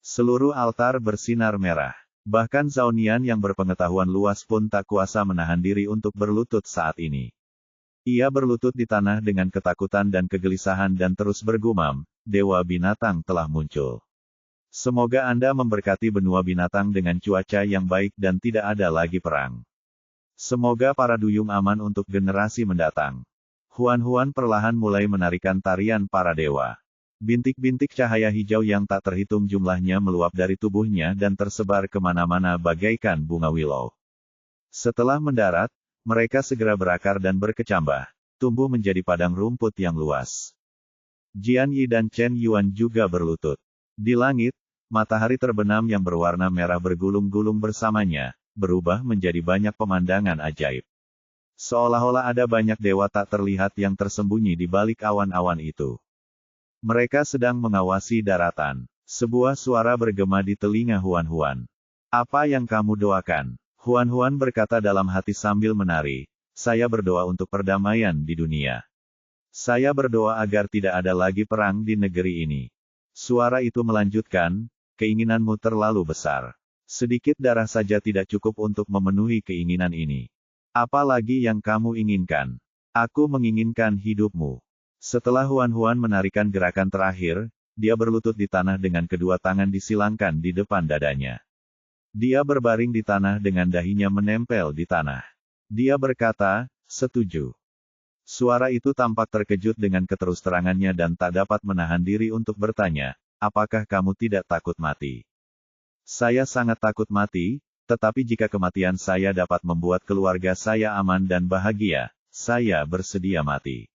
Seluruh altar bersinar merah. Bahkan Zhao Nian yang berpengetahuan luas pun tak kuasa menahan diri untuk berlutut saat ini. Ia berlutut di tanah dengan ketakutan dan kegelisahan dan terus bergumam, Dewa Binatang telah muncul. Semoga Anda memberkati benua binatang dengan cuaca yang baik dan tidak ada lagi perang. Semoga para duyung aman untuk generasi mendatang. Huan perlahan mulai menarikan tarian para dewa. Bintik-bintik cahaya hijau yang tak terhitung jumlahnya meluap dari tubuhnya dan tersebar kemana-mana bagaikan bunga willow. Setelah mendarat, mereka segera berakar dan berkecambah, tumbuh menjadi padang rumput yang luas. Jian Yi dan Chen Yuan juga berlutut. Di langit, matahari terbenam yang berwarna merah bergulung-gulung bersamanya, berubah menjadi banyak pemandangan ajaib. Seolah-olah ada banyak dewa tak terlihat yang tersembunyi di balik awan-awan itu. Mereka sedang mengawasi daratan. Sebuah suara bergema di telinga Huan-Huan. "Apa yang kamu doakan?" Huan-Huan berkata dalam hati sambil menari, "Saya berdoa untuk perdamaian di dunia. Saya berdoa agar tidak ada lagi perang di negeri ini." Suara itu melanjutkan, "Keinginanmu terlalu besar. Sedikit darah saja tidak cukup untuk memenuhi keinginan ini. Apa lagi yang kamu inginkan? Aku menginginkan hidupmu." Setelah Huan-Huan menarikan gerakan terakhir, dia berlutut di tanah dengan kedua tangan disilangkan di depan dadanya. Dia berbaring di tanah dengan dahinya menempel di tanah. Dia berkata, "Setuju." Suara itu tampak terkejut dengan keterus-terangannya dan tak dapat menahan diri untuk bertanya, "Apakah kamu tidak takut mati?" "Saya sangat takut mati, tetapi jika kematian saya dapat membuat keluarga saya aman dan bahagia, saya bersedia mati."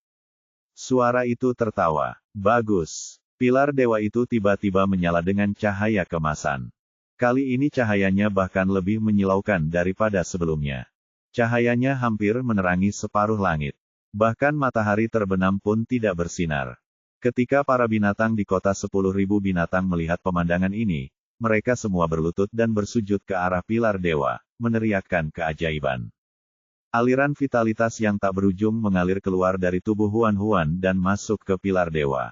Suara itu tertawa. "Bagus." Pilar dewa itu tiba-tiba menyala dengan cahaya kemasan. Kali ini cahayanya bahkan lebih menyilaukan daripada sebelumnya. Cahayanya hampir menerangi separuh langit. Bahkan matahari terbenam pun tidak bersinar. Ketika para binatang di kota 10.000 binatang melihat pemandangan ini, mereka semua berlutut dan bersujud ke arah pilar dewa, meneriakkan keajaiban. Aliran vitalitas yang tak berujung mengalir keluar dari tubuh Huan-Huan dan masuk ke pilar dewa.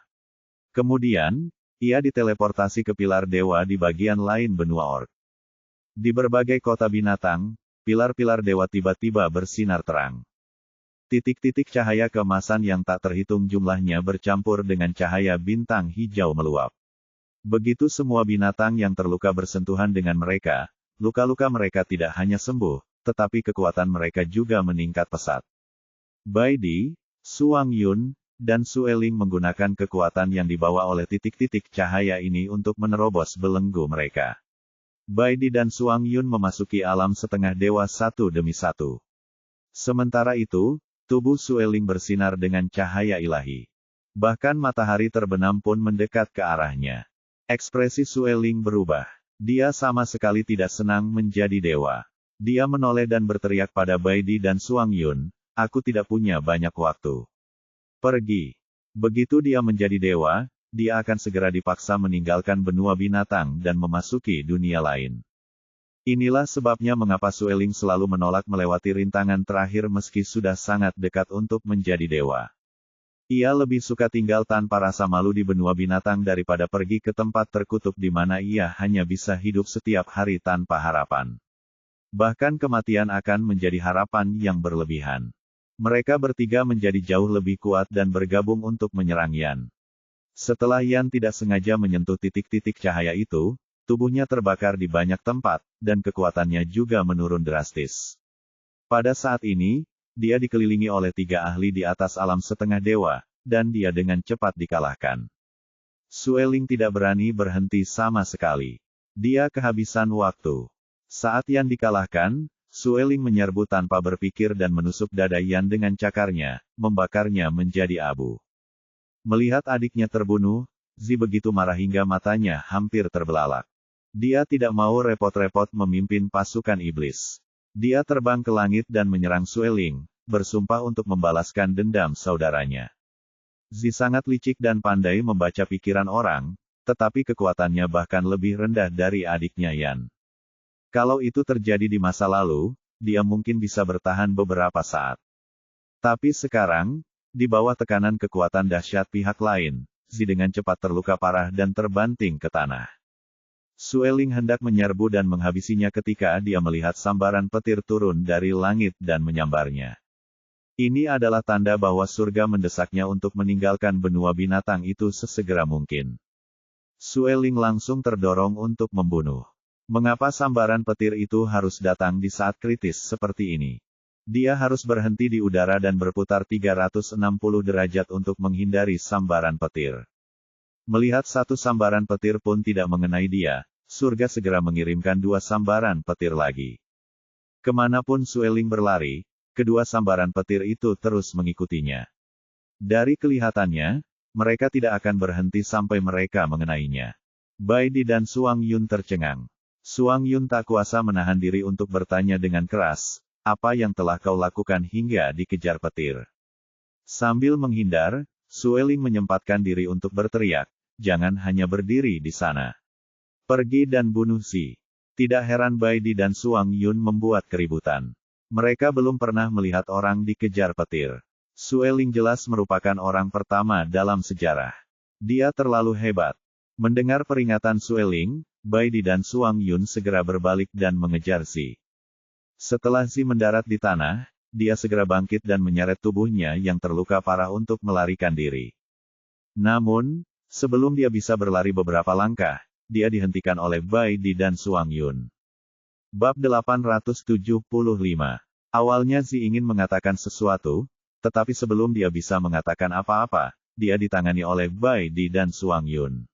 Kemudian, ia diteleportasi ke pilar dewa di bagian lain benua orc. Di berbagai kota binatang, pilar-pilar dewa tiba-tiba bersinar terang. Titik-titik cahaya keemasan yang tak terhitung jumlahnya bercampur dengan cahaya bintang hijau meluap. Begitu semua binatang yang terluka bersentuhan dengan mereka, luka-luka mereka tidak hanya sembuh, tetapi kekuatan mereka juga meningkat pesat. Bai Di, Suang Yun, dan Sueling menggunakan kekuatan yang dibawa oleh titik-titik cahaya ini untuk menerobos belenggu mereka. Bai Di dan Suang Yun memasuki alam setengah dewa satu demi satu. Sementara itu, tubuh Sueling bersinar dengan cahaya ilahi. Bahkan matahari terbenam pun mendekat ke arahnya. Ekspresi Sueling berubah. Dia sama sekali tidak senang menjadi dewa. Dia menoleh dan berteriak pada Bai Di dan Suang Yun, "Aku tidak punya banyak waktu. Pergi." Begitu dia menjadi dewa, dia akan segera dipaksa meninggalkan benua binatang dan memasuki dunia lain. Inilah sebabnya mengapa Sueling selalu menolak melewati rintangan terakhir meski sudah sangat dekat untuk menjadi dewa. Ia lebih suka tinggal tanpa rasa malu di benua binatang daripada pergi ke tempat terkutuk di mana ia hanya bisa hidup setiap hari tanpa harapan. Bahkan kematian akan menjadi harapan yang berlebihan. Mereka bertiga menjadi jauh lebih kuat dan bergabung untuk menyerang Yan. Setelah Yan tidak sengaja menyentuh titik-titik cahaya itu, tubuhnya terbakar di banyak tempat, dan kekuatannya juga menurun drastis. Pada saat ini, dia dikelilingi oleh 3 ahli di atas alam setengah dewa, dan dia dengan cepat dikalahkan. Sueling tidak berani berhenti sama sekali. Dia kehabisan waktu. Saat Yan dikalahkan, Sueling menyerbu tanpa berpikir dan menusuk dada Yan dengan cakarnya, membakarnya menjadi abu. Melihat adiknya terbunuh, Zi begitu marah hingga matanya hampir terbelalak. Dia tidak mau repot-repot memimpin pasukan iblis. Dia terbang ke langit dan menyerang Sueling, bersumpah untuk membalaskan dendam saudaranya. Zi sangat licik dan pandai membaca pikiran orang, tetapi kekuatannya bahkan lebih rendah dari adiknya Yan. Kalau itu terjadi di masa lalu, dia mungkin bisa bertahan beberapa saat. Tapi sekarang, di bawah tekanan kekuatan dahsyat pihak lain, Zi dengan cepat terluka parah dan terbanting ke tanah. Sueling hendak menyerbu dan menghabisinya ketika dia melihat sambaran petir turun dari langit dan menyambarnya. Ini adalah tanda bahwa surga mendesaknya untuk meninggalkan benua binatang itu sesegera mungkin. Sueling langsung terdorong untuk membunuh. Mengapa sambaran petir itu harus datang di saat kritis seperti ini? Dia harus berhenti di udara dan berputar 360 derajat untuk menghindari sambaran petir. Melihat satu sambaran petir pun tidak mengenai dia, surga segera mengirimkan 2 sambaran petir lagi. Kemanapun Sueling berlari, kedua sambaran petir itu terus mengikutinya. Dari kelihatannya, mereka tidak akan berhenti sampai mereka mengenainya. Bai Di dan Suang Yun tercengang. Suang Yun tak kuasa menahan diri untuk bertanya dengan keras, apa yang telah kau lakukan hingga dikejar petir? Sambil menghindar, Sueling menyempatkan diri untuk berteriak, jangan hanya berdiri di sana. Pergi dan bunuh si. Tidak heran Bai Di dan Suang Yun membuat keributan. Mereka belum pernah melihat orang dikejar petir. Sueling jelas merupakan orang pertama dalam sejarah. Dia terlalu hebat. Mendengar peringatan Sueling, Bai Di dan Suang Yun segera berbalik dan mengejar si. Setelah si mendarat di tanah, dia segera bangkit dan menyeret tubuhnya yang terluka parah untuk melarikan diri. Namun, sebelum dia bisa berlari beberapa langkah, dia dihentikan oleh Bai Di dan Suang Yun. Bab 875. Awalnya Zi ingin mengatakan sesuatu, tetapi sebelum dia bisa mengatakan apa-apa, dia ditangani oleh Bai Di dan Suang Yun.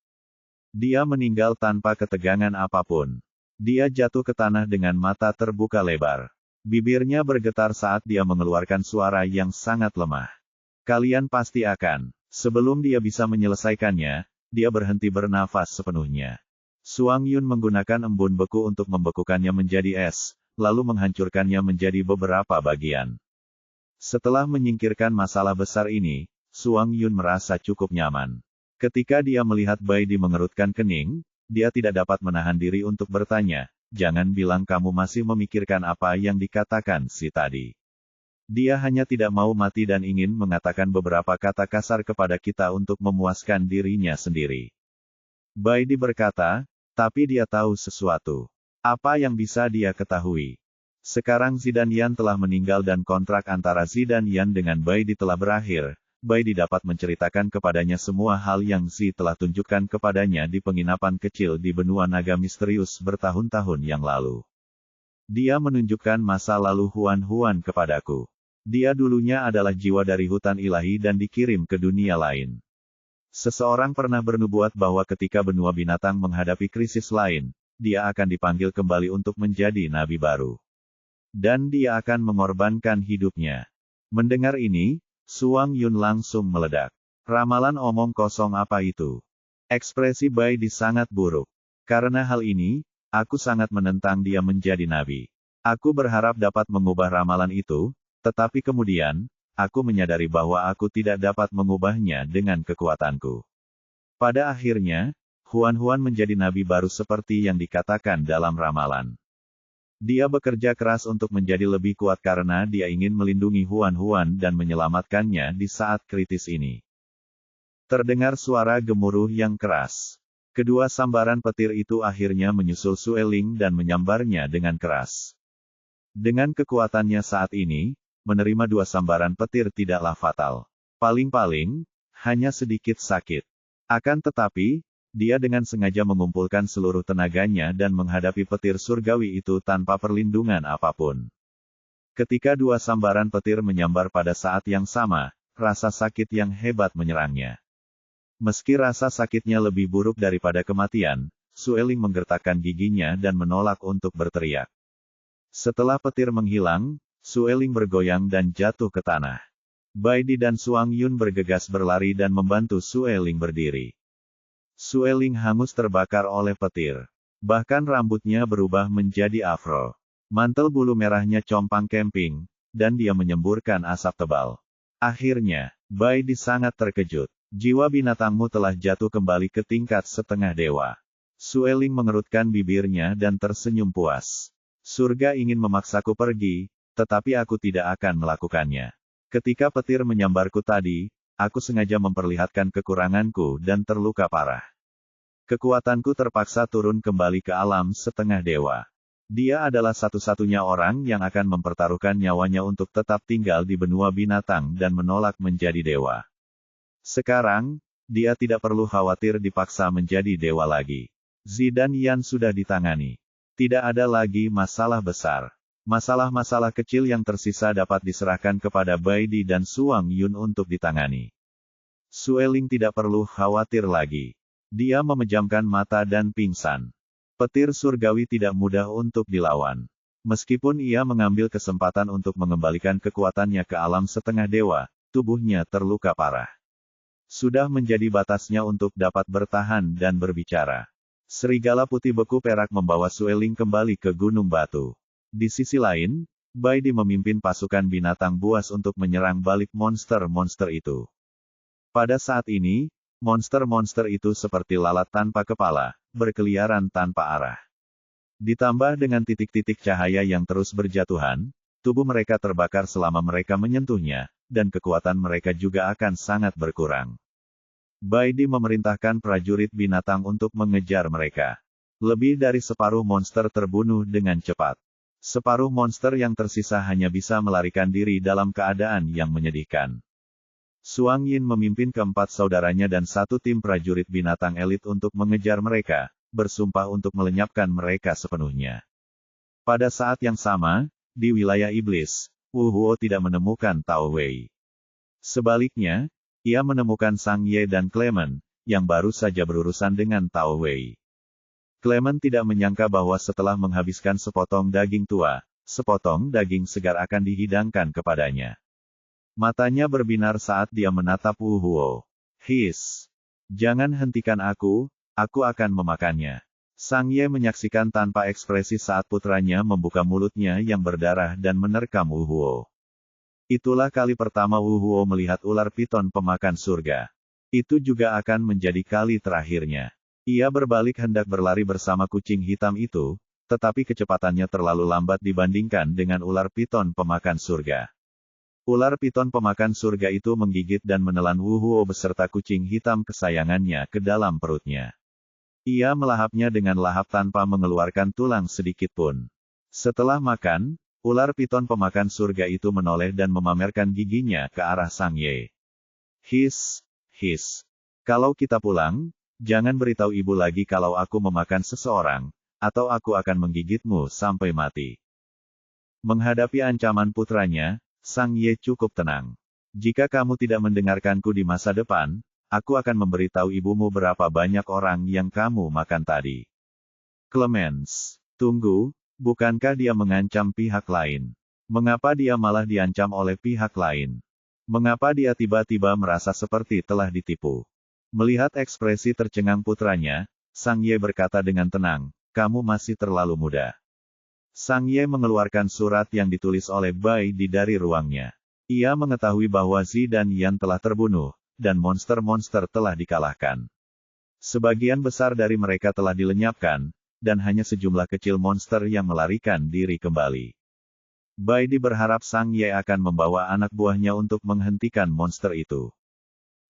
Dia meninggal tanpa ketegangan apapun. Dia jatuh ke tanah dengan mata terbuka lebar. Bibirnya bergetar saat dia mengeluarkan suara yang sangat lemah. Kalian pasti akan. Sebelum dia bisa menyelesaikannya, dia berhenti bernafas sepenuhnya. Suang Yun menggunakan embun beku untuk membekukannya menjadi es, lalu menghancurkannya menjadi beberapa bagian. Setelah menyingkirkan masalah besar ini, Suang Yun merasa cukup nyaman. Ketika dia melihat Bai Di mengerutkan kening, dia tidak dapat menahan diri untuk bertanya, jangan bilang kamu masih memikirkan apa yang dikatakan si tadi. Dia hanya tidak mau mati dan ingin mengatakan beberapa kata kasar kepada kita untuk memuaskan dirinya sendiri. Bai Di berkata, tapi dia tahu sesuatu. Apa yang bisa dia ketahui? Sekarang Zidan Yan telah meninggal dan kontrak antara Zidan Yan dengan Bai Di telah berakhir. Bai Di dapat menceritakan kepadanya semua hal yang Zi telah tunjukkan kepadanya di penginapan kecil di benua naga misterius bertahun-tahun yang lalu. Dia menunjukkan masa lalu Huan-Huan kepadaku. Dia dulunya adalah jiwa dari hutan ilahi dan dikirim ke dunia lain. Seseorang pernah bernubuat bahwa ketika benua binatang menghadapi krisis lain, dia akan dipanggil kembali untuk menjadi nabi baru. Dan dia akan mengorbankan hidupnya. Mendengar ini, Suang Yun langsung meledak. Ramalan omong kosong apa itu? Ekspresi Bai Di sangat buruk. Karena hal ini, aku sangat menentang dia menjadi nabi. Aku berharap dapat mengubah ramalan itu, tetapi kemudian, aku menyadari bahwa aku tidak dapat mengubahnya dengan kekuatanku. Pada akhirnya, Huan-Huan menjadi nabi baru seperti yang dikatakan dalam ramalan. Dia bekerja keras untuk menjadi lebih kuat karena dia ingin melindungi Huan-Huan dan menyelamatkannya di saat kritis ini. Terdengar suara gemuruh yang keras. Kedua sambaran petir itu akhirnya menyusul Sueling dan menyambarnya dengan keras. Dengan kekuatannya saat ini, menerima dua sambaran petir tidaklah fatal. Paling-paling, hanya sedikit sakit. Akan tetapi, dia dengan sengaja mengumpulkan seluruh tenaganya dan menghadapi petir surgawi itu tanpa perlindungan apapun. Ketika dua sambaran petir menyambar pada saat yang sama, rasa sakit yang hebat menyerangnya. Meski rasa sakitnya lebih buruk daripada kematian, Sueling menggertakkan giginya dan menolak untuk berteriak. Setelah petir menghilang, Sueling bergoyang dan jatuh ke tanah. Bai Di dan Suang Yun bergegas berlari dan membantu Sueling berdiri. Sueling hangus terbakar oleh petir. Bahkan rambutnya berubah menjadi afro. Mantel bulu merahnya compang camping, dan dia menyemburkan asap tebal. Akhirnya, Bai Di sangat terkejut. Jiwa binatangmu telah jatuh kembali ke tingkat setengah dewa. Sueling mengerutkan bibirnya dan tersenyum puas. Surga ingin memaksaku pergi, tetapi aku tidak akan melakukannya. Ketika petir menyambarku tadi, aku sengaja memperlihatkan kekuranganku dan terluka parah. Kekuatanku terpaksa turun kembali ke alam setengah dewa. Dia adalah satu-satunya orang yang akan mempertaruhkan nyawanya untuk tetap tinggal di benua binatang dan menolak menjadi dewa. Sekarang, dia tidak perlu khawatir dipaksa menjadi dewa lagi. Zidan Yan sudah ditangani. Tidak ada lagi masalah besar. Masalah-masalah kecil yang tersisa dapat diserahkan kepada Bai Di dan Suang Yun untuk ditangani. Sueling tidak perlu khawatir lagi. Dia memejamkan mata dan pingsan. Petir surgawi tidak mudah untuk dilawan. Meskipun ia mengambil kesempatan untuk mengembalikan kekuatannya ke alam setengah dewa, tubuhnya terluka parah. Sudah menjadi batasnya untuk dapat bertahan dan berbicara. Serigala putih beku perak membawa Sueling kembali ke Gunung Batu. Di sisi lain, Baidi memimpin pasukan binatang buas untuk menyerang balik monster-monster itu. Pada saat ini, monster-monster itu seperti lalat tanpa kepala, berkeliaran tanpa arah. Ditambah dengan titik-titik cahaya yang terus berjatuhan, tubuh mereka terbakar selama mereka menyentuhnya, dan kekuatan mereka juga akan sangat berkurang. Baidi memerintahkan prajurit binatang untuk mengejar mereka. Lebih dari separuh monster terbunuh dengan cepat. Separuh monster yang tersisa hanya bisa melarikan diri dalam keadaan yang menyedihkan. Suang Yin memimpin keempat saudaranya dan satu tim prajurit binatang elit untuk mengejar mereka, bersumpah untuk melenyapkan mereka sepenuhnya. Pada saat yang sama, di wilayah iblis, Wu Huo tidak menemukan Tao Wei. Sebaliknya, ia menemukan Sang Ye dan Clement, yang baru saja berurusan dengan Tao Wei. Clement tidak menyangka bahwa setelah menghabiskan sepotong daging tua, sepotong daging segar akan dihidangkan kepadanya. Matanya berbinar saat dia menatap Wu Huo. His! Jangan hentikan aku akan memakannya. Sang Ye menyaksikan tanpa ekspresi saat putranya membuka mulutnya yang berdarah dan menerkam Wu Huo. Itulah kali pertama Wu Huo melihat ular piton pemakan surga. Itu juga akan menjadi kali terakhirnya. Ia berbalik hendak berlari bersama kucing hitam itu, tetapi kecepatannya terlalu lambat dibandingkan dengan ular piton pemakan surga. Ular piton pemakan surga itu menggigit dan menelan Wu Huo beserta kucing hitam kesayangannya ke dalam perutnya. Ia melahapnya dengan lahap tanpa mengeluarkan tulang sedikit pun. Setelah makan, ular piton pemakan surga itu menoleh dan memamerkan giginya ke arah Sang Ye. His! Kalau kita pulang, jangan beritahu ibu lagi kalau aku memakan seseorang, atau aku akan menggigitmu sampai mati. Menghadapi ancaman putranya, Sang Ye cukup tenang. Jika kamu tidak mendengarkanku di masa depan, aku akan memberitahu ibumu berapa banyak orang yang kamu makan tadi. Clemens, tunggu, bukankah dia mengancam pihak lain? Mengapa dia malah diancam oleh pihak lain? Mengapa dia tiba-tiba merasa seperti telah ditipu? Melihat ekspresi tercengang putranya, Sang Ye berkata dengan tenang, kamu masih terlalu muda. Sang Ye mengeluarkan surat yang ditulis oleh Bai Di dari ruangnya. Ia mengetahui bahwa Zi dan Yan telah terbunuh, dan monster-monster telah dikalahkan. Sebagian besar dari mereka telah dilenyapkan, dan hanya sejumlah kecil monster yang melarikan diri kembali. Bai Di berharap Sang Ye akan membawa anak buahnya untuk menghentikan monster itu.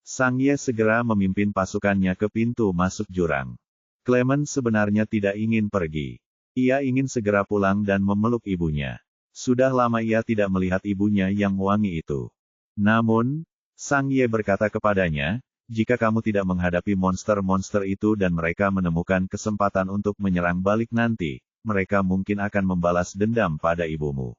Sang Ye segera memimpin pasukannya ke pintu masuk jurang. Clement sebenarnya tidak ingin pergi. Ia ingin segera pulang dan memeluk ibunya. Sudah lama ia tidak melihat ibunya yang wangi itu. Namun, Sang Ye berkata kepadanya, jika kamu tidak menghadapi monster-monster itu dan mereka menemukan kesempatan untuk menyerang balik nanti, mereka mungkin akan membalas dendam pada ibumu.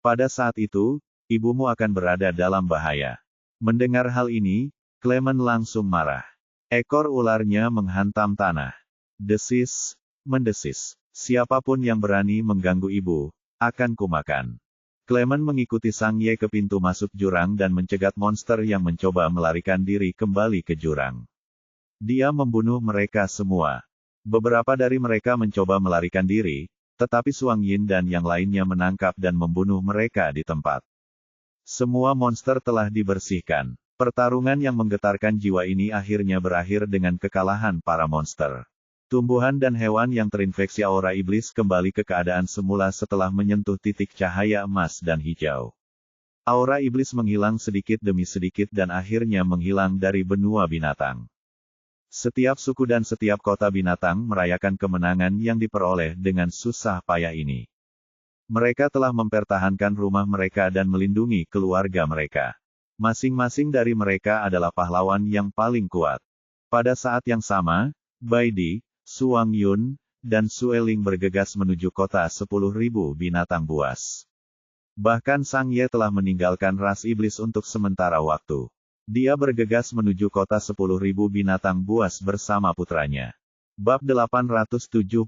Pada saat itu, ibumu akan berada dalam bahaya. Mendengar hal ini, Clement langsung marah. Ekor ularnya menghantam tanah. Desis, mendesis. Siapapun yang berani mengganggu ibu, akan kumakan. Clement mengikuti Sang Ye ke pintu masuk jurang dan mencegat monster yang mencoba melarikan diri kembali ke jurang. Dia membunuh mereka semua. Beberapa dari mereka mencoba melarikan diri, tetapi Suang Yin dan yang lainnya menangkap dan membunuh mereka di tempat. Semua monster telah dibersihkan. Pertarungan yang menggetarkan jiwa ini akhirnya berakhir dengan kekalahan para monster. Tumbuhan dan hewan yang terinfeksi aura iblis kembali ke keadaan semula setelah menyentuh titik cahaya emas dan hijau. Aura iblis menghilang sedikit demi sedikit dan akhirnya menghilang dari benua binatang. Setiap suku dan setiap kota binatang merayakan kemenangan yang diperoleh dengan susah payah ini. Mereka telah mempertahankan rumah mereka dan melindungi keluarga mereka. Masing-masing dari mereka adalah pahlawan yang paling kuat. Pada saat yang sama, Bai Di, Suang Yun, dan Sueling bergegas menuju kota 10.000 binatang buas. Bahkan Sang Ye telah meninggalkan ras iblis untuk sementara waktu. Dia bergegas menuju kota 10.000 binatang buas bersama putranya. Bab 876.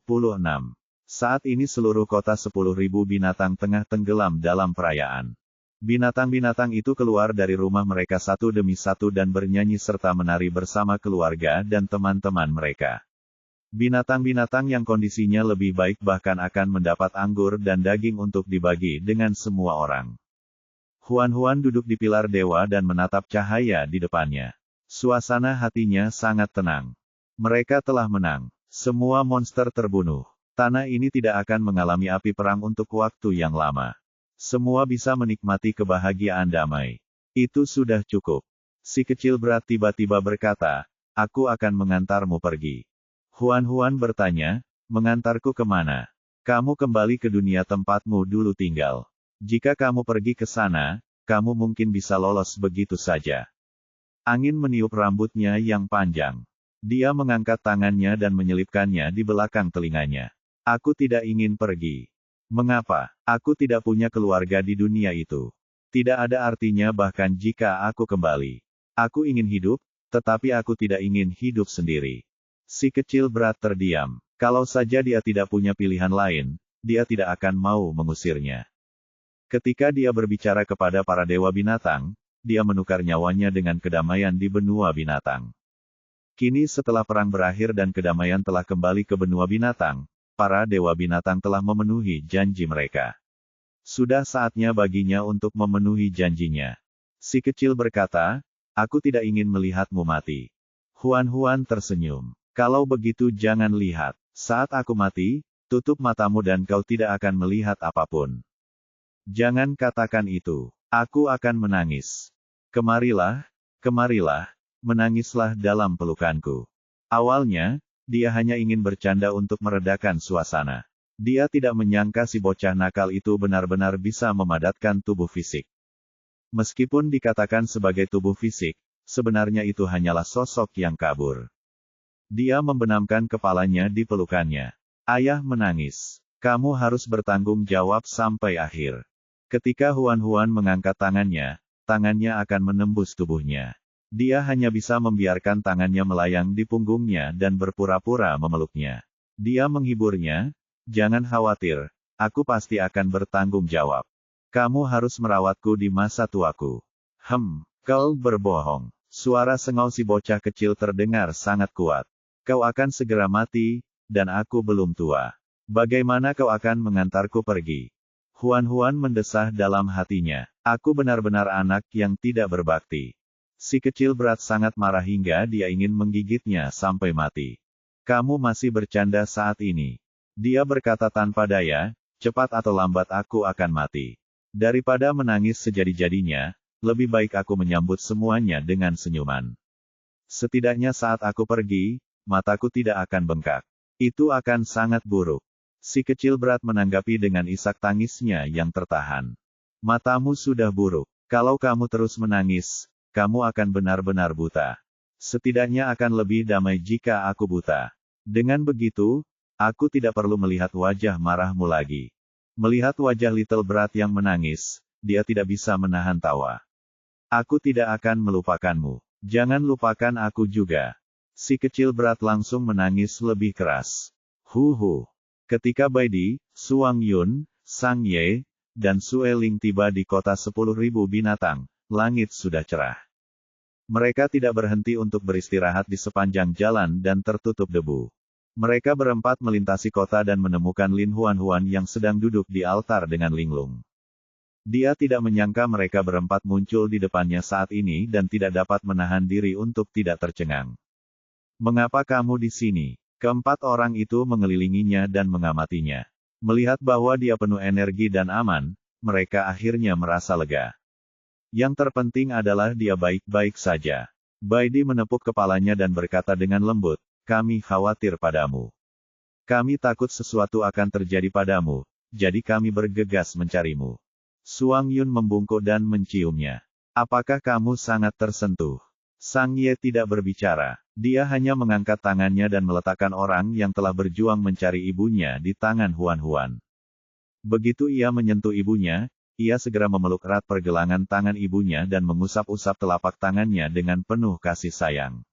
Saat ini seluruh kota 10.000 binatang tengah tenggelam dalam perayaan. Binatang-binatang itu keluar dari rumah mereka satu demi satu dan bernyanyi serta menari bersama keluarga dan teman-teman mereka. Binatang-binatang yang kondisinya lebih baik bahkan akan mendapat anggur dan daging untuk dibagi dengan semua orang. Huan-Huan duduk di pilar dewa dan menatap cahaya di depannya. Suasana hatinya sangat tenang. Mereka telah menang. Semua monster terbunuh. Tanah ini tidak akan mengalami api perang untuk waktu yang lama. Semua bisa menikmati kebahagiaan damai. Itu sudah cukup. Si kecil berat tiba-tiba berkata, aku akan mengantarmu pergi. Huan-Huan bertanya, mengantarku kemana? Kamu kembali ke dunia tempatmu dulu tinggal. Jika kamu pergi ke sana, kamu mungkin bisa lolos begitu saja. Angin meniup rambutnya yang panjang. Dia mengangkat tangannya dan menyelipkannya di belakang telinganya. Aku tidak ingin pergi. Mengapa? Aku tidak punya keluarga di dunia itu. Tidak ada artinya bahkan jika aku kembali. Aku ingin hidup, tetapi aku tidak ingin hidup sendiri. Si kecil berat terdiam. Kalau saja dia tidak punya pilihan lain, dia tidak akan mau mengusirnya. Ketika dia berbicara kepada para dewa binatang, dia menukar nyawanya dengan kedamaian di benua binatang. Kini setelah perang berakhir dan kedamaian telah kembali ke benua binatang, para dewa binatang telah memenuhi janji mereka. Sudah saatnya baginya untuk memenuhi janjinya. Si kecil berkata, aku tidak ingin melihatmu mati. Huan-Huan tersenyum. Kalau begitu jangan lihat. Saat aku mati, tutup matamu dan kau tidak akan melihat apapun. Jangan katakan itu. Aku akan menangis. Kemarilah, kemarilah, menangislah dalam pelukanku. Awalnya, dia hanya ingin bercanda untuk meredakan suasana. Dia tidak menyangka si bocah nakal itu benar-benar bisa memadatkan tubuh fisik. Meskipun dikatakan sebagai tubuh fisik, sebenarnya itu hanyalah sosok yang kabur. Dia membenamkan kepalanya di pelukannya. Ayah menangis. Kamu harus bertanggung jawab sampai akhir. Ketika Huan-Huan mengangkat tangannya akan menembus tubuhnya. Dia hanya bisa membiarkan tangannya melayang di punggungnya dan berpura-pura memeluknya. Dia menghiburnya, jangan khawatir, aku pasti akan bertanggung jawab. Kamu harus merawatku di masa tuaku. Kau berbohong. Suara sengau si bocah kecil terdengar sangat kuat. Kau akan segera mati, dan aku belum tua. Bagaimana kau akan mengantarku pergi? Huan-Huan mendesah dalam hatinya. Aku benar-benar anak yang tidak berbakti. Si kecil berat sangat marah hingga dia ingin menggigitnya sampai mati. Kamu masih bercanda saat ini. Dia berkata tanpa daya, cepat atau lambat aku akan mati. Daripada menangis sejadi-jadinya, lebih baik aku menyambut semuanya dengan senyuman. Setidaknya saat aku pergi, mataku tidak akan bengkak. Itu akan sangat buruk. Si kecil berat menanggapi dengan isak tangisnya yang tertahan. Matamu sudah buruk. Kalau kamu terus menangis, kamu akan benar-benar buta. Setidaknya akan lebih damai jika aku buta. Dengan begitu, aku tidak perlu melihat wajah marahmu lagi. Melihat wajah Little Brat yang menangis, dia tidak bisa menahan tawa. Aku tidak akan melupakanmu. Jangan lupakan aku juga. Si kecil berat langsung menangis lebih keras. Ketika Baidi, Suang Yun, Sang Ye, dan Sue Ling tiba di kota 10.000 binatang, langit sudah cerah. Mereka tidak berhenti untuk beristirahat di sepanjang jalan dan tertutup debu. Mereka berempat melintasi kota dan menemukan Lin Huan-Huan yang sedang duduk di altar dengan linglung. Dia tidak menyangka mereka berempat muncul di depannya saat ini dan tidak dapat menahan diri untuk tidak tercengang. Mengapa kamu di sini? Keempat orang itu mengelilinginya dan mengamatinya. Melihat bahwa dia penuh energi dan aman, mereka akhirnya merasa lega. Yang terpenting adalah dia baik-baik saja. Baidi menepuk kepalanya dan berkata dengan lembut, kami khawatir padamu. Kami takut sesuatu akan terjadi padamu, jadi kami bergegas mencarimu. Suang Yun membungkuk dan menciumnya. Apakah kamu sangat tersentuh? Sang Ye tidak berbicara. Dia hanya mengangkat tangannya dan meletakkan orang yang telah berjuang mencari ibunya di tangan Huan-Huan. Begitu ia menyentuh ibunya, ia segera memeluk erat pergelangan tangan ibunya dan mengusap-usap telapak tangannya dengan penuh kasih sayang.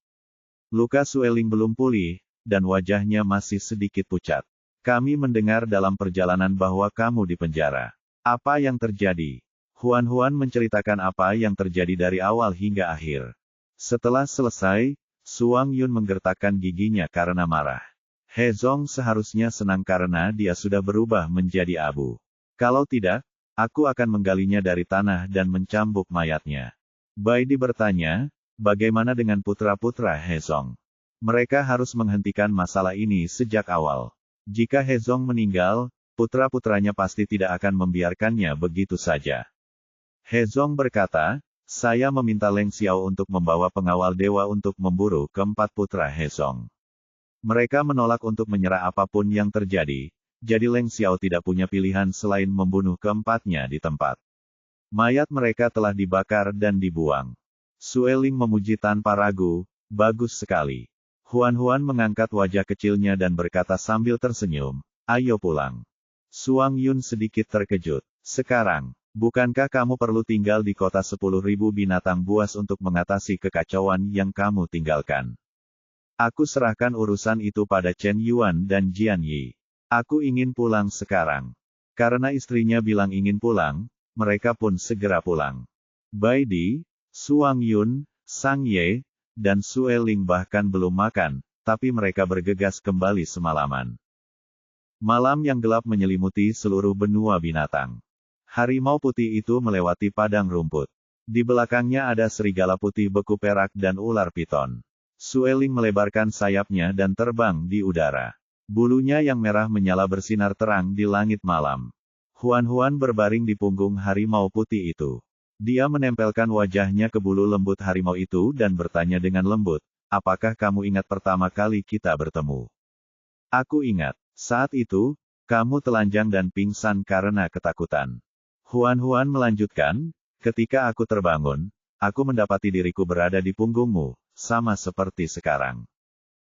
Luka Sue Ling belum pulih, dan wajahnya masih sedikit pucat. Kami mendengar dalam perjalanan bahwa kamu di penjara. Apa yang terjadi? Huan menceritakan apa yang terjadi dari awal hingga akhir. Setelah selesai, Suang Yun menggertakkan giginya karena marah. He Zong seharusnya senang karena dia sudah berubah menjadi abu. Kalau tidak, aku akan menggalinya dari tanah dan mencambuk mayatnya. Bai Di bertanya, bagaimana dengan putra-putra He Zong? Mereka harus menghentikan masalah ini sejak awal. Jika He Zong meninggal, putra-putranya pasti tidak akan membiarkannya begitu saja. He Zong berkata, saya meminta Leng Xiao untuk membawa pengawal dewa untuk memburu keempat putra He Zong. Mereka menolak untuk menyerah apapun yang terjadi, jadi Leng Xiao tidak punya pilihan selain membunuh keempatnya di tempat. Mayat mereka telah dibakar dan dibuang. Sue Ling memuji tanpa ragu, bagus sekali. Huan mengangkat wajah kecilnya dan berkata sambil tersenyum, ayo pulang. Suang Yun sedikit terkejut. Sekarang, bukankah kamu perlu tinggal di kota 10.000 binatang buas untuk mengatasi kekacauan yang kamu tinggalkan? Aku serahkan urusan itu pada Chen Yuan dan Jian Yi. Aku ingin pulang sekarang. Karena istrinya bilang ingin pulang, mereka pun segera pulang. Bai Di, Suang Yun, Sang Ye, dan Sue Ling bahkan belum makan, tapi mereka bergegas kembali semalaman. Malam yang gelap menyelimuti seluruh benua binatang. Harimau putih itu melewati padang rumput. Di belakangnya ada serigala putih beku perak dan ular piton. Sue Ling melebarkan sayapnya dan terbang di udara. Bulunya yang merah menyala bersinar terang di langit malam. Huan berbaring di punggung harimau putih itu. Dia menempelkan wajahnya ke bulu lembut harimau itu dan bertanya dengan lembut, apakah kamu ingat pertama kali kita bertemu? Aku ingat. Saat itu, kamu telanjang dan pingsan karena ketakutan. Huan melanjutkan, ketika aku terbangun, aku mendapati diriku berada di punggungmu, sama seperti sekarang.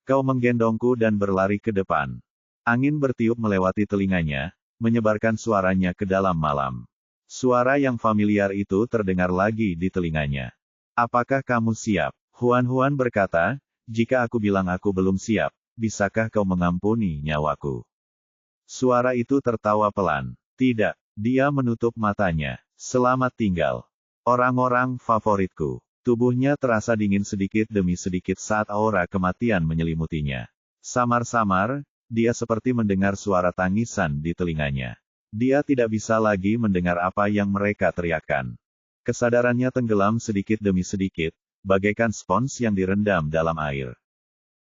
Kau menggendongku dan berlari ke depan. Angin bertiup melewati telinganya, menyebarkan suaranya ke dalam malam. Suara yang familiar itu terdengar lagi di telinganya. Apakah kamu siap? Huan berkata, jika aku bilang aku belum siap, bisakah kau mengampuni nyawaku? Suara itu tertawa pelan. Tidak, dia menutup matanya. Selamat tinggal. Orang-orang favoritku. Tubuhnya terasa dingin sedikit demi sedikit saat aura kematian menyelimutinya. Samar-samar, dia seperti mendengar suara tangisan di telinganya. Dia tidak bisa lagi mendengar apa yang mereka teriakkan. Kesadarannya tenggelam sedikit demi sedikit, bagaikan spons yang direndam dalam air.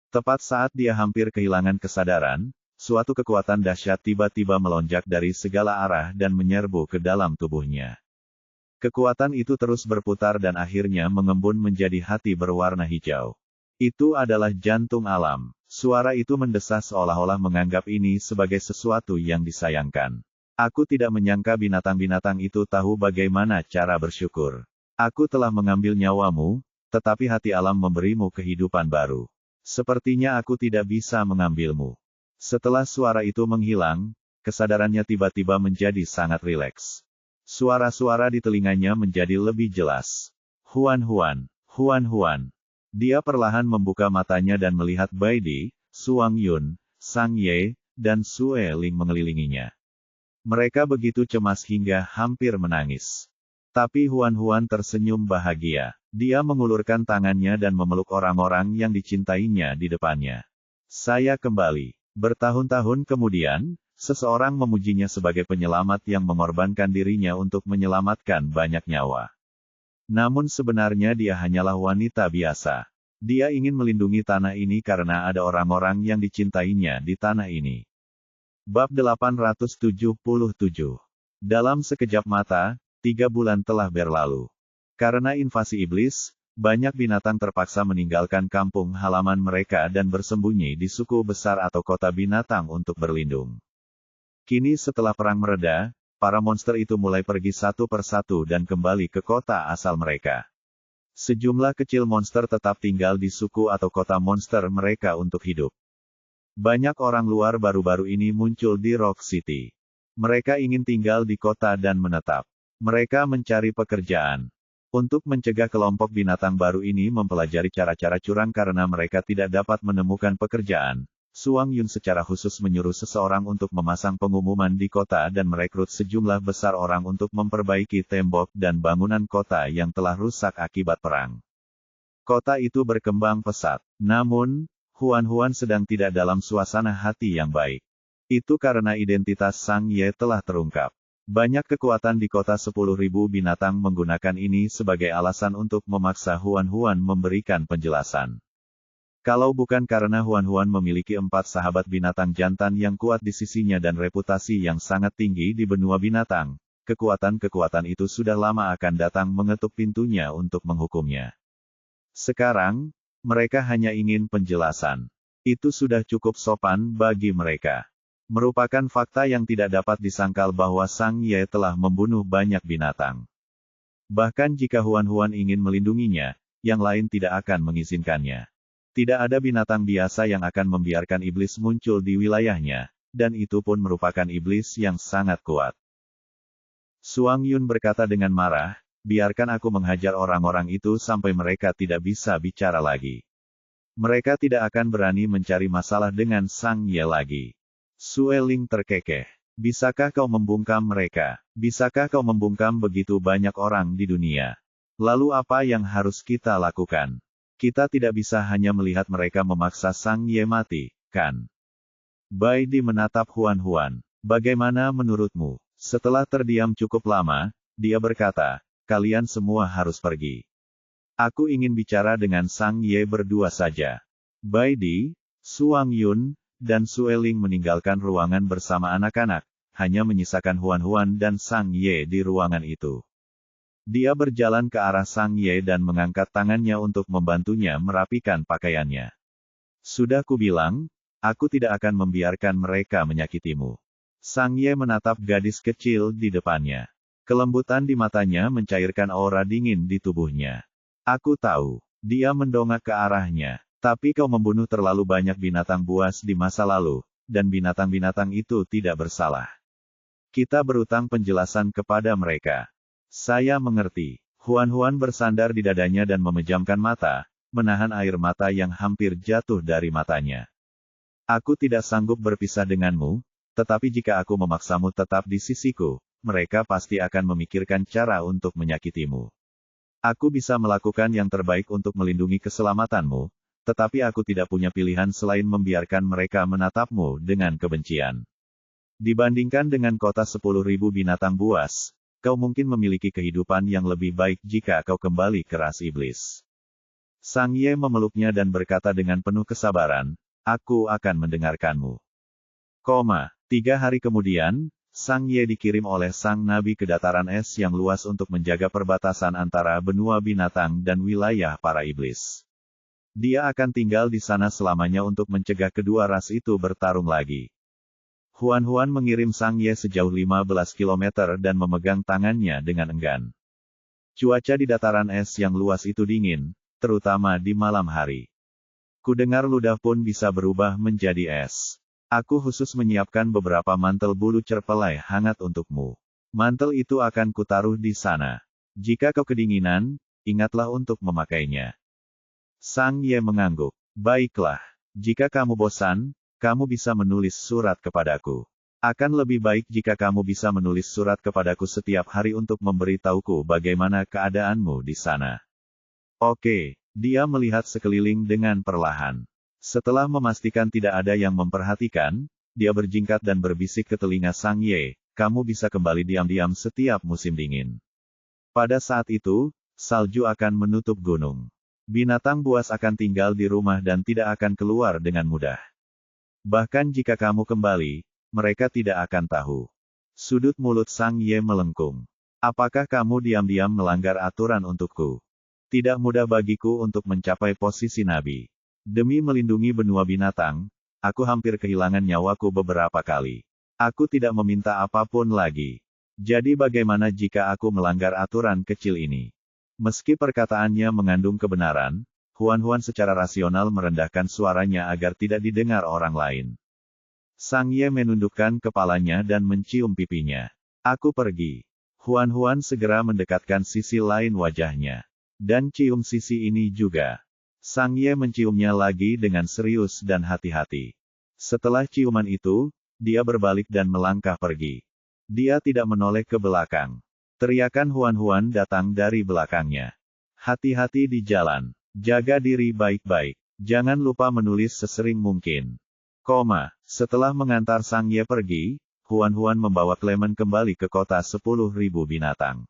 Tepat saat dia hampir kehilangan kesadaran, suatu kekuatan dahsyat tiba-tiba melonjak dari segala arah dan menyerbu ke dalam tubuhnya. Kekuatan itu terus berputar dan akhirnya mengembun menjadi hati berwarna hijau. Itu adalah jantung alam. Suara itu mendesah seolah-olah menganggap ini sebagai sesuatu yang disayangkan. Aku tidak menyangka binatang-binatang itu tahu bagaimana cara bersyukur. Aku telah mengambil nyawamu, tetapi hati alam memberimu kehidupan baru. Sepertinya aku tidak bisa mengambilmu. Setelah suara itu menghilang, kesadarannya tiba-tiba menjadi sangat rileks. Suara-suara di telinganya menjadi lebih jelas. Huan. Dia perlahan membuka matanya dan melihat Bai Di, Suang Yun, Sang Ye, dan Sue Ling mengelilinginya. Mereka begitu cemas hingga hampir menangis. Tapi Huan tersenyum bahagia. Dia mengulurkan tangannya dan memeluk orang-orang yang dicintainya di depannya. Saya kembali. Bertahun-tahun kemudian, seseorang memujinya sebagai penyelamat yang mengorbankan dirinya untuk menyelamatkan banyak nyawa. Namun sebenarnya dia hanyalah wanita biasa. Dia ingin melindungi tanah ini karena ada orang-orang yang dicintainya di tanah ini. Bab 877. Dalam sekejap mata, 3 bulan telah berlalu. Karena invasi iblis, banyak binatang terpaksa meninggalkan kampung halaman mereka dan bersembunyi di suku besar atau kota binatang untuk berlindung. Kini setelah perang mereda, para monster itu mulai pergi satu persatu dan kembali ke kota asal mereka. Sejumlah kecil monster tetap tinggal di suku atau kota monster mereka untuk hidup. Banyak orang luar baru-baru ini muncul di Rock City. Mereka ingin tinggal di kota dan menetap. Mereka mencari pekerjaan. Untuk mencegah kelompok binatang baru ini mempelajari cara-cara curang karena mereka tidak dapat menemukan pekerjaan, Suang Yun secara khusus menyuruh seseorang untuk memasang pengumuman di kota dan merekrut sejumlah besar orang untuk memperbaiki tembok dan bangunan kota yang telah rusak akibat perang. Kota itu berkembang pesat. Namun, Huan sedang tidak dalam suasana hati yang baik. Itu karena identitas Sang Ye telah terungkap. Banyak kekuatan di kota 10.000 binatang menggunakan ini sebagai alasan untuk memaksa Huan memberikan penjelasan. Kalau bukan karena Huan memiliki 4 sahabat binatang jantan yang kuat di sisinya dan reputasi yang sangat tinggi di benua binatang, kekuatan-kekuatan itu sudah lama akan datang mengetuk pintunya untuk menghukumnya. Sekarang, mereka hanya ingin penjelasan. Itu sudah cukup sopan bagi mereka. Merupakan fakta yang tidak dapat disangkal bahwa Sang Ye telah membunuh banyak binatang. Bahkan jika Huan ingin melindunginya, yang lain tidak akan mengizinkannya. Tidak ada binatang biasa yang akan membiarkan iblis muncul di wilayahnya, dan itu pun merupakan iblis yang sangat kuat. Suang Yun berkata dengan marah, biarkan aku menghajar orang-orang itu sampai mereka tidak bisa bicara lagi. Mereka tidak akan berani mencari masalah dengan Sang Ye lagi. Sueling terkekeh. Bisakah kau membungkam mereka? Bisakah kau membungkam begitu banyak orang di dunia? Lalu apa yang harus kita lakukan? Kita tidak bisa hanya melihat mereka memaksa Sang Ye mati, kan? Bai Di menatap Huan. Bagaimana menurutmu? Setelah terdiam cukup lama, dia berkata, kalian semua harus pergi. Aku ingin bicara dengan Sang Ye berdua saja. Bai Di, Suang Yun, dan Sueling meninggalkan ruangan bersama anak-anak, hanya menyisakan Huan dan Sang Ye di ruangan itu. Dia berjalan ke arah Sang Ye dan mengangkat tangannya untuk membantunya merapikan pakaiannya. Sudah kubilang, aku tidak akan membiarkan mereka menyakitimu. Sang Ye menatap gadis kecil di depannya. Kelembutan di matanya mencairkan aura dingin di tubuhnya. Aku tahu. Dia mendongak ke arahnya. Tapi kau membunuh terlalu banyak binatang buas di masa lalu, dan binatang-binatang itu tidak bersalah. Kita berutang penjelasan kepada mereka. Saya mengerti. Huan bersandar di dadanya dan memejamkan mata, menahan air mata yang hampir jatuh dari matanya. Aku tidak sanggup berpisah denganmu, tetapi jika aku memaksamu tetap di sisiku, mereka pasti akan memikirkan cara untuk menyakitimu. Aku bisa melakukan yang terbaik untuk melindungi keselamatanmu, tetapi aku tidak punya pilihan selain membiarkan mereka menatapmu dengan kebencian. Dibandingkan dengan kota 10.000 binatang buas, kau mungkin memiliki kehidupan yang lebih baik jika kau kembali ke ras iblis. Sang Ye memeluknya dan berkata dengan penuh kesabaran, aku akan mendengarkanmu. 3 hari kemudian, Sang Ye dikirim oleh Sang Nabi ke dataran es yang luas untuk menjaga perbatasan antara benua binatang dan wilayah para iblis. Dia akan tinggal di sana selamanya untuk mencegah kedua ras itu bertarung lagi. Huan mengirim Sang Ye sejauh 15 km dan memegang tangannya dengan enggan. Cuaca di dataran es yang luas itu dingin, terutama di malam hari. Kudengar ludah pun bisa berubah menjadi es. Aku khusus menyiapkan beberapa mantel bulu cerpelai hangat untukmu. Mantel itu akan kutaruh di sana. Jika kau kedinginan, ingatlah untuk memakainya. Sang Ye mengangguk. Baiklah. Jika kamu bosan, kamu bisa menulis surat kepadaku. Akan lebih baik jika kamu bisa menulis surat kepadaku setiap hari untuk memberitahuku bagaimana keadaanmu di sana. Oke, dia melihat sekeliling dengan perlahan. Setelah memastikan tidak ada yang memperhatikan, dia berjingkat dan berbisik ke telinga Sang Ye, kamu bisa kembali diam-diam setiap musim dingin. Pada saat itu, salju akan menutup gunung. Binatang buas akan tinggal di rumah dan tidak akan keluar dengan mudah. Bahkan jika kamu kembali, mereka tidak akan tahu. Sudut mulut Sang Ye melengkung. Apakah kamu diam-diam melanggar aturan untukku? Tidak mudah bagiku untuk mencapai posisi nabi. Demi melindungi benua binatang, aku hampir kehilangan nyawaku beberapa kali. Aku tidak meminta apapun lagi. Jadi bagaimana jika aku melanggar aturan kecil ini? Meski perkataannya mengandung kebenaran, Huan secara rasional merendahkan suaranya agar tidak didengar orang lain. Sang Ye menundukkan kepalanya dan mencium pipinya. Aku pergi. Huan segera mendekatkan sisi lain wajahnya. Dan cium sisi ini juga. Sang Ye menciumnya lagi dengan serius dan hati-hati. Setelah ciuman itu, dia berbalik dan melangkah pergi. Dia tidak menoleh ke belakang. Teriakan Huan-Huan datang dari belakangnya. Hati-hati di jalan. Jaga diri baik-baik. Jangan lupa menulis sesering mungkin. Setelah mengantar Sang Ye pergi, Huan-Huan membawa Clement kembali ke kota 10.000 binatang.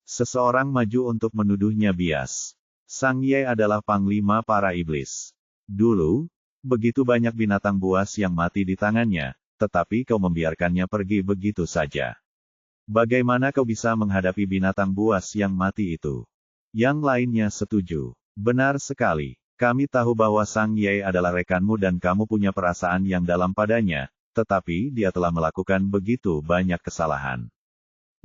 Seseorang maju untuk menuduhnya bias. Sang Ye adalah panglima para iblis. Dulu, begitu banyak binatang buas yang mati di tangannya, tetapi kau membiarkannya pergi begitu saja. Bagaimana kau bisa menghadapi binatang buas yang mati itu? Yang lainnya setuju. Benar sekali. Kami tahu bahwa Sang Ye adalah rekanmu dan kamu punya perasaan yang dalam padanya, tetapi dia telah melakukan begitu banyak kesalahan.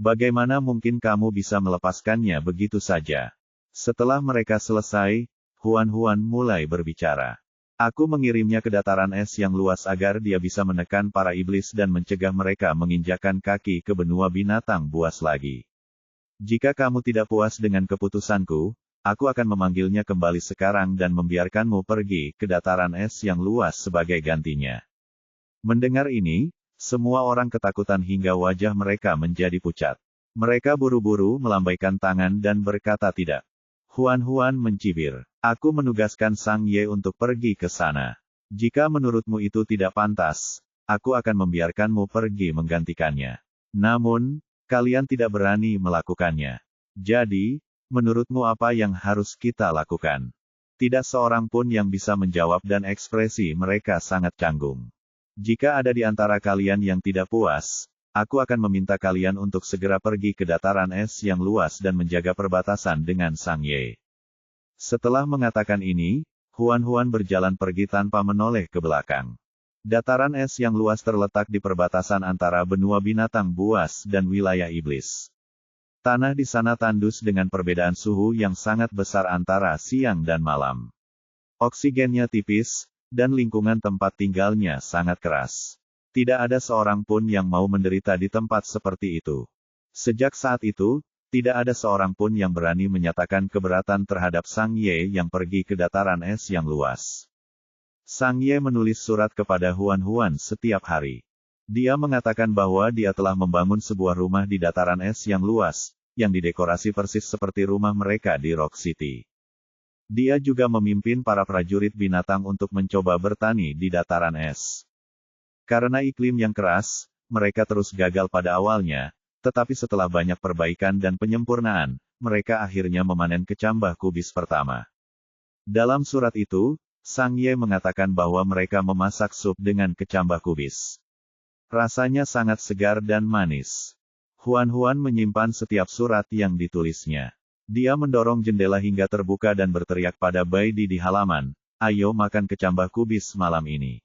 Bagaimana mungkin kamu bisa melepaskannya begitu saja? Setelah mereka selesai, Huan-Huan mulai berbicara. Aku mengirimnya ke dataran es yang luas agar dia bisa menekan para iblis dan mencegah mereka menginjakkan kaki ke benua binatang buas lagi. Jika kamu tidak puas dengan keputusanku, aku akan memanggilnya kembali sekarang dan membiarkanmu pergi ke dataran es yang luas sebagai gantinya. Mendengar ini, semua orang ketakutan hingga wajah mereka menjadi pucat. Mereka buru-buru melambaikan tangan dan berkata tidak. Huan-Huan mencibir. Aku menugaskan Sang Ye untuk pergi ke sana. Jika menurutmu itu tidak pantas, aku akan membiarkanmu pergi menggantikannya. Namun, kalian tidak berani melakukannya. Jadi, menurutmu apa yang harus kita lakukan? Tidak seorang pun yang bisa menjawab dan ekspresi mereka sangat canggung. Jika ada di antara kalian yang tidak puas, aku akan meminta kalian untuk segera pergi ke dataran es yang luas dan menjaga perbatasan dengan Sang Ye. Setelah mengatakan ini, Huan-Huan berjalan pergi tanpa menoleh ke belakang. Dataran es yang luas terletak di perbatasan antara benua binatang buas dan wilayah iblis. Tanah di sana tandus dengan perbedaan suhu yang sangat besar antara siang dan malam. Oksigennya tipis, dan lingkungan tempat tinggalnya sangat keras. Tidak ada seorang pun yang mau menderita di tempat seperti itu. Sejak saat itu, tidak ada seorang pun yang berani menyatakan keberatan terhadap Sang Ye yang pergi ke dataran es yang luas. Sang Ye menulis surat kepada Huan-Huan setiap hari. Dia mengatakan bahwa dia telah membangun sebuah rumah di dataran es yang luas, yang didekorasi persis seperti rumah mereka di Rock City. Dia juga memimpin para prajurit binatang untuk mencoba bertani di dataran es. Karena iklim yang keras, mereka terus gagal pada awalnya, tetapi setelah banyak perbaikan dan penyempurnaan, mereka akhirnya memanen kecambah kubis pertama. Dalam surat itu, Sang Ye mengatakan bahwa mereka memasak sup dengan kecambah kubis. Rasanya sangat segar dan manis. Huan-Huan menyimpan setiap surat yang ditulisnya. Dia mendorong jendela hingga terbuka dan berteriak pada Baidi di halaman, "Ayo makan kecambah kubis malam ini."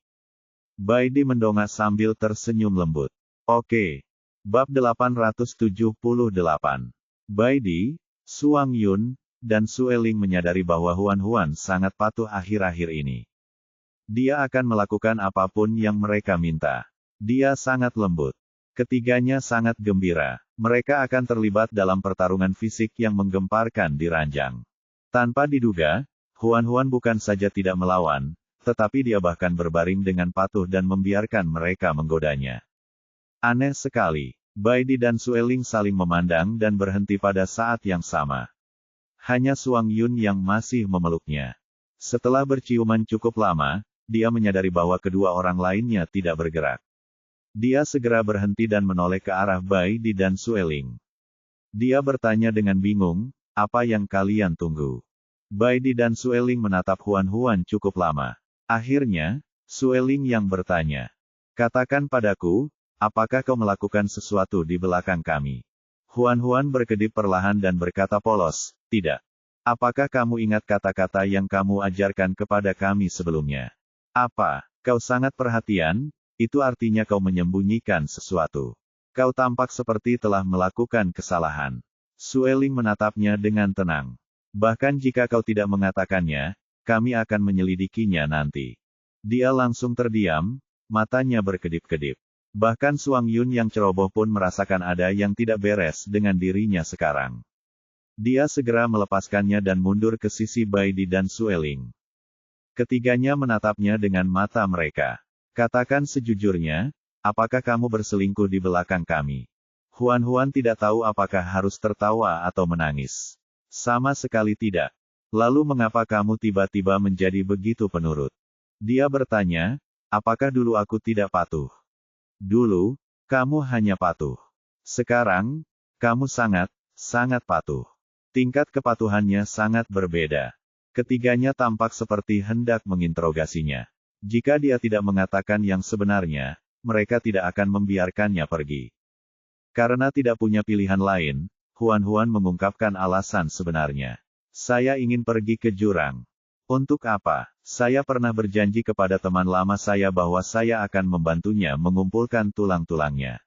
Baidi mendongak sambil tersenyum lembut. Oke. Bab 878. Baidi, Suang Yun, dan Sueling menyadari bahwa Huan-Huan sangat patuh akhir-akhir ini. Dia akan melakukan apapun yang mereka minta. Dia sangat lembut. Ketiganya sangat gembira. Mereka akan terlibat dalam pertarungan fisik yang menggemparkan di ranjang. Tanpa diduga, Huan-Huan bukan saja tidak melawan, tetapi dia bahkan berbaring dengan patuh dan membiarkan mereka menggodanya. Aneh sekali. Baidi dan Sueling saling memandang dan berhenti pada saat yang sama. Hanya Suang Yun yang masih memeluknya. Setelah berciuman cukup lama, dia menyadari bahwa kedua orang lainnya tidak bergerak. Dia segera berhenti dan menoleh ke arah Baidi dan Sueling. Dia bertanya dengan bingung, "Apa yang kalian tunggu?" Baidi dan Sueling menatap Huan-Huan cukup lama. Akhirnya, Sueling yang bertanya, "Katakan padaku, apakah kau melakukan sesuatu di belakang kami?" Huan-Huan berkedip perlahan dan berkata polos, "Tidak. Apakah kamu ingat kata-kata yang kamu ajarkan kepada kami sebelumnya?" "Apa? Kau sangat perhatian, itu artinya kau menyembunyikan sesuatu. Kau tampak seperti telah melakukan kesalahan." Sueling menatapnya dengan tenang. "Bahkan jika kau tidak mengatakannya, kami akan menyelidikinya nanti." Dia langsung terdiam, matanya berkedip-kedip. Bahkan Suang Yun yang ceroboh pun merasakan ada yang tidak beres dengan dirinya sekarang. Dia segera melepaskannya dan mundur ke sisi Baidi dan Sueling. Ketiganya menatapnya dengan mata mereka. Katakan sejujurnya, apakah kamu berselingkuh di belakang kami? Huan tidak tahu apakah harus tertawa atau menangis. Sama sekali tidak. Lalu mengapa kamu tiba-tiba menjadi begitu penurut? Dia bertanya, apakah dulu aku tidak patuh? Dulu, kamu hanya patuh. Sekarang, kamu sangat patuh. Tingkat kepatuhannya sangat berbeda. Ketiganya tampak seperti hendak menginterogasinya. Jika dia tidak mengatakan yang sebenarnya, mereka tidak akan membiarkannya pergi. Karena tidak punya pilihan lain, Huan mengungkapkan alasan sebenarnya. Saya ingin pergi ke jurang. Untuk apa? Saya pernah berjanji kepada teman lama saya bahwa saya akan membantunya mengumpulkan tulang-tulangnya.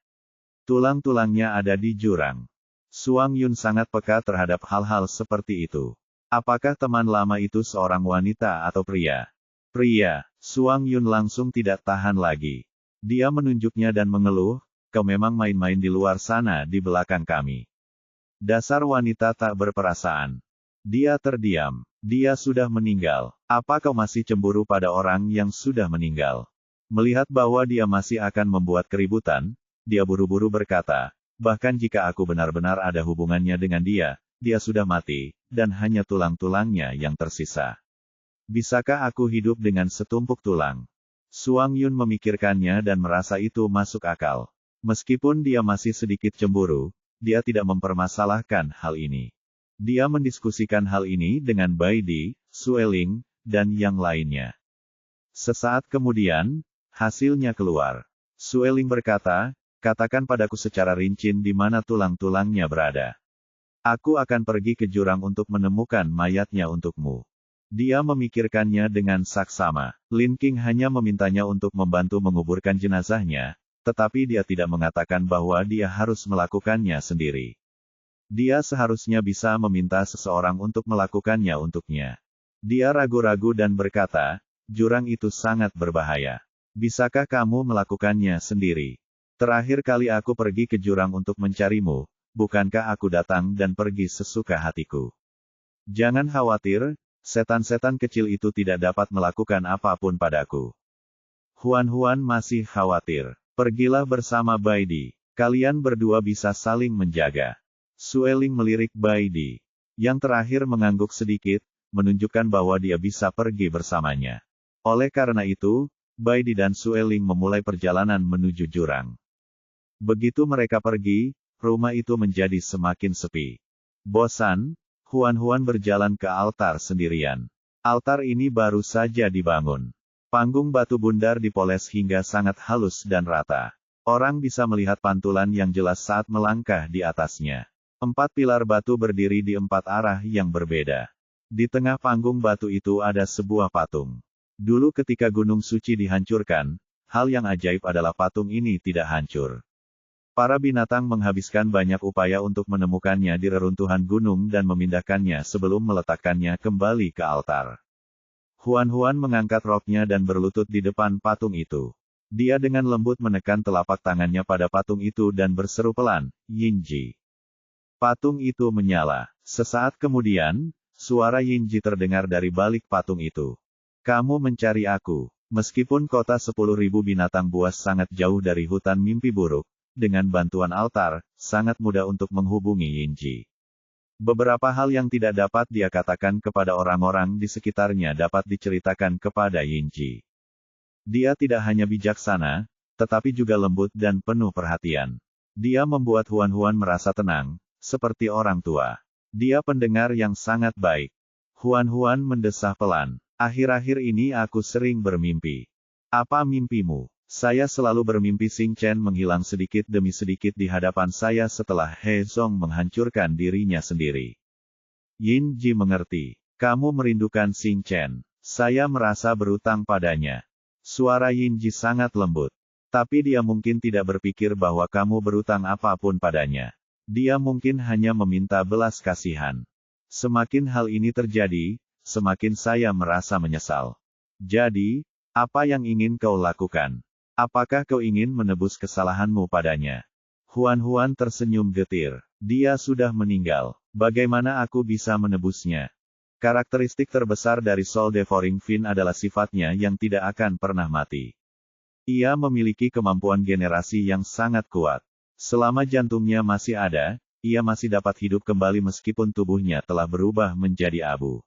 Tulang-tulangnya ada di jurang. Suang Yun sangat peka terhadap hal-hal seperti itu. Apakah teman lama itu seorang wanita atau pria? Pria. Suang Yun langsung tidak tahan lagi. Dia menunjuknya dan mengeluh, kau memang main-main di luar sana di belakang kami. Dasar wanita tak berperasaan. Dia terdiam. Dia sudah meninggal. Apa kau masih cemburu pada orang yang sudah meninggal? Melihat bahwa dia masih akan membuat keributan, dia buru-buru berkata, bahkan jika aku benar-benar ada hubungannya dengan dia, dia sudah mati, dan hanya tulang-tulangnya yang tersisa. Bisakah aku hidup dengan setumpuk tulang? Suang Yun memikirkannya dan merasa itu masuk akal. Meskipun dia masih sedikit cemburu, dia tidak mempermasalahkan hal ini. Dia mendiskusikan hal ini dengan Bai Di, Sueling, dan yang lainnya. Sesaat kemudian, hasilnya keluar. Sueling berkata, katakan padaku secara rinci di mana tulang-tulangnya berada. Aku akan pergi ke jurang untuk menemukan mayatnya untukmu. Dia memikirkannya dengan saksama. Lin King hanya memintanya untuk membantu menguburkan jenazahnya, tetapi dia tidak mengatakan bahwa dia harus melakukannya sendiri. Dia seharusnya bisa meminta seseorang untuk melakukannya untuknya. Dia ragu-ragu dan berkata, jurang itu sangat berbahaya. Bisakah kamu melakukannya sendiri? Terakhir kali aku pergi ke jurang untuk mencarimu, bukankah aku datang dan pergi sesuka hatiku? Jangan khawatir, setan-setan kecil itu tidak dapat melakukan apapun padaku. Huan masih khawatir. Pergilah bersama Bai Di. Kalian berdua bisa saling menjaga. Sueling melirik Bai Di. Yang terakhir mengangguk sedikit, menunjukkan bahwa dia bisa pergi bersamanya. Oleh karena itu, Bai Di dan Sueling memulai perjalanan menuju jurang. Begitu mereka pergi, rumah itu menjadi semakin sepi. Bosan, Huan berjalan ke altar sendirian. Altar ini baru saja dibangun. Panggung batu bundar dipoles hingga sangat halus dan rata. Orang bisa melihat pantulan yang jelas saat melangkah di atasnya. 4 pilar batu berdiri di 4 arah yang berbeda. Di tengah panggung batu itu ada sebuah patung. Dulu ketika Gunung Suci dihancurkan, hal yang ajaib adalah patung ini tidak hancur. Para binatang menghabiskan banyak upaya untuk menemukannya di reruntuhan gunung dan memindahkannya sebelum meletakkannya kembali ke altar. Huan mengangkat roknya dan berlutut di depan patung itu. Dia dengan lembut menekan telapak tangannya pada patung itu dan berseru pelan, Yinji. Patung itu menyala. Sesaat kemudian, suara Yinji terdengar dari balik patung itu. Kamu mencari aku. Meskipun kota 10.000 binatang buas sangat jauh dari hutan mimpi buruk, dengan bantuan altar, sangat mudah untuk menghubungi Yinji. Beberapa hal yang tidak dapat dia katakan kepada orang-orang di sekitarnya dapat diceritakan kepada Yinji. Dia tidak hanya bijaksana, tetapi juga lembut dan penuh perhatian. Dia membuat Huan merasa tenang, seperti orang tua. Dia pendengar yang sangat baik. Huan mendesah pelan. Akhir-akhir ini aku sering bermimpi. Apa mimpimu? Saya selalu bermimpi Xing Chen menghilang sedikit demi sedikit di hadapan saya setelah He Zong menghancurkan dirinya sendiri. Yinji mengerti. Kamu merindukan Xing Chen. Saya merasa berutang padanya. Suara Yinji sangat lembut. Tapi dia mungkin tidak berpikir bahwa kamu berutang apapun padanya. Dia mungkin hanya meminta belas kasihan. Semakin hal ini terjadi, semakin saya merasa menyesal. Jadi, apa yang ingin kau lakukan? Apakah kau ingin menebus kesalahanmu padanya? Huan tersenyum getir. Dia sudah meninggal. Bagaimana aku bisa menebusnya? Karakteristik terbesar dari Soul Devouring Fin adalah sifatnya yang tidak akan pernah mati. Ia memiliki kemampuan generasi yang sangat kuat. Selama jantungnya masih ada, ia masih dapat hidup kembali meskipun tubuhnya telah berubah menjadi abu.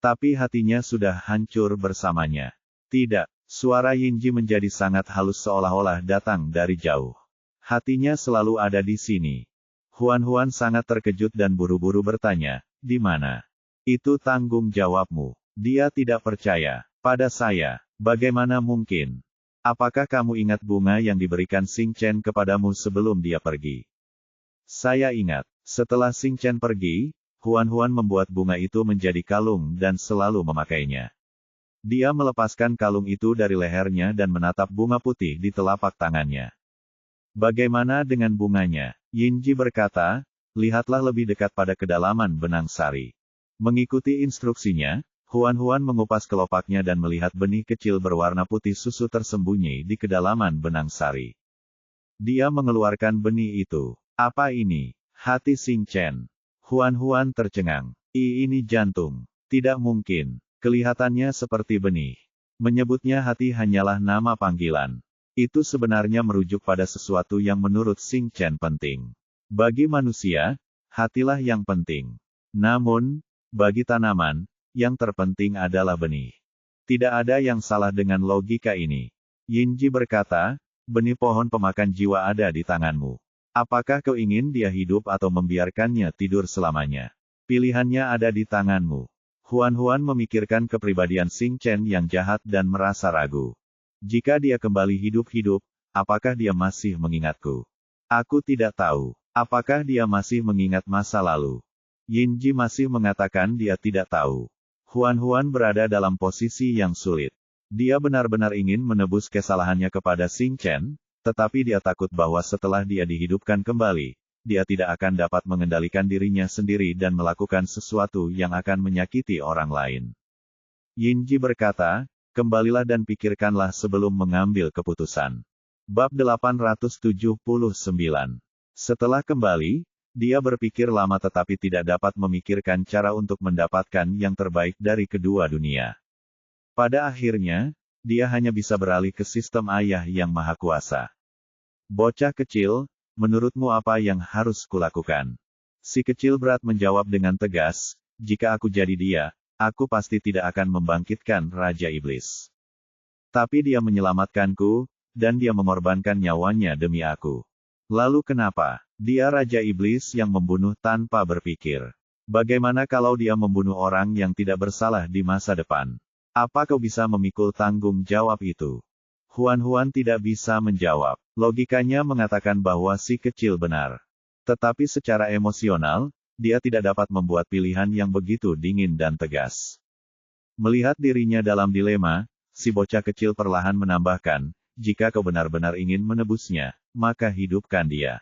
Tapi hatinya sudah hancur bersamanya. Tidak, suara Yinji menjadi sangat halus seolah-olah datang dari jauh. Hatinya selalu ada di sini. Huan sangat terkejut dan buru-buru bertanya, di mana? Itu tanggung jawabmu. Dia tidak percaya pada saya. Bagaimana mungkin? Apakah kamu ingat bunga yang diberikan Xing Chen kepadamu sebelum dia pergi? Saya ingat. Setelah Xing Chen pergi, Huan membuat bunga itu menjadi kalung dan selalu memakainya. Dia melepaskan kalung itu dari lehernya dan menatap bunga putih di telapak tangannya. Bagaimana dengan bunganya? Yinji berkata, lihatlah lebih dekat pada kedalaman benang sari. Mengikuti instruksinya, Huan mengupas kelopaknya dan melihat benih kecil berwarna putih susu tersembunyi di kedalaman benang sari. Dia mengeluarkan benih itu. Apa ini? Hati Xing Chen. Huan tercengang. Ini jantung. Tidak mungkin. Kelihatannya seperti benih. Menyebutnya hati hanyalah nama panggilan. Itu sebenarnya merujuk pada sesuatu yang menurut Xing Chen penting. Bagi manusia, hatilah yang penting. Namun, bagi tanaman, yang terpenting adalah benih. Tidak ada yang salah dengan logika ini. Yinji berkata, benih pohon pemakan jiwa ada di tanganmu. Apakah kau ingin dia hidup atau membiarkannya tidur selamanya? Pilihannya ada di tanganmu. Huan memikirkan kepribadian Xing Chen yang jahat dan merasa ragu. Jika dia kembali hidup-hidup, apakah dia masih mengingatku? Aku tidak tahu. Apakah dia masih mengingat masa lalu? Yinji masih mengatakan dia tidak tahu. Huan berada dalam posisi yang sulit. Dia benar-benar ingin menebus kesalahannya kepada Xing Chen, tetapi dia takut bahwa setelah dia dihidupkan kembali, dia tidak akan dapat mengendalikan dirinya sendiri dan melakukan sesuatu yang akan menyakiti orang lain. Yinji berkata, kembalilah dan pikirkanlah sebelum mengambil keputusan. Bab 879. Setelah kembali, dia berpikir lama tetapi tidak dapat memikirkan cara untuk mendapatkan yang terbaik dari kedua dunia. Pada akhirnya, dia hanya bisa beralih ke sistem ayah yang maha kuasa. Bocah kecil, menurutmu apa yang harus kulakukan? Si kecil berat menjawab dengan tegas, jika aku jadi dia, aku pasti tidak akan membangkitkan Raja Iblis. Tapi dia menyelamatkanku, dan dia mengorbankan nyawanya demi aku. Lalu kenapa? Dia Raja Iblis yang membunuh tanpa berpikir. Bagaimana kalau dia membunuh orang yang tidak bersalah di masa depan? Apa kau bisa memikul tanggung jawab itu? Huan tidak bisa menjawab. Logikanya mengatakan bahwa si kecil benar. Tetapi secara emosional, dia tidak dapat membuat pilihan yang begitu dingin dan tegas. Melihat dirinya dalam dilema, si bocah kecil perlahan menambahkan, jika kau benar-benar ingin menebusnya, maka hidupkan dia.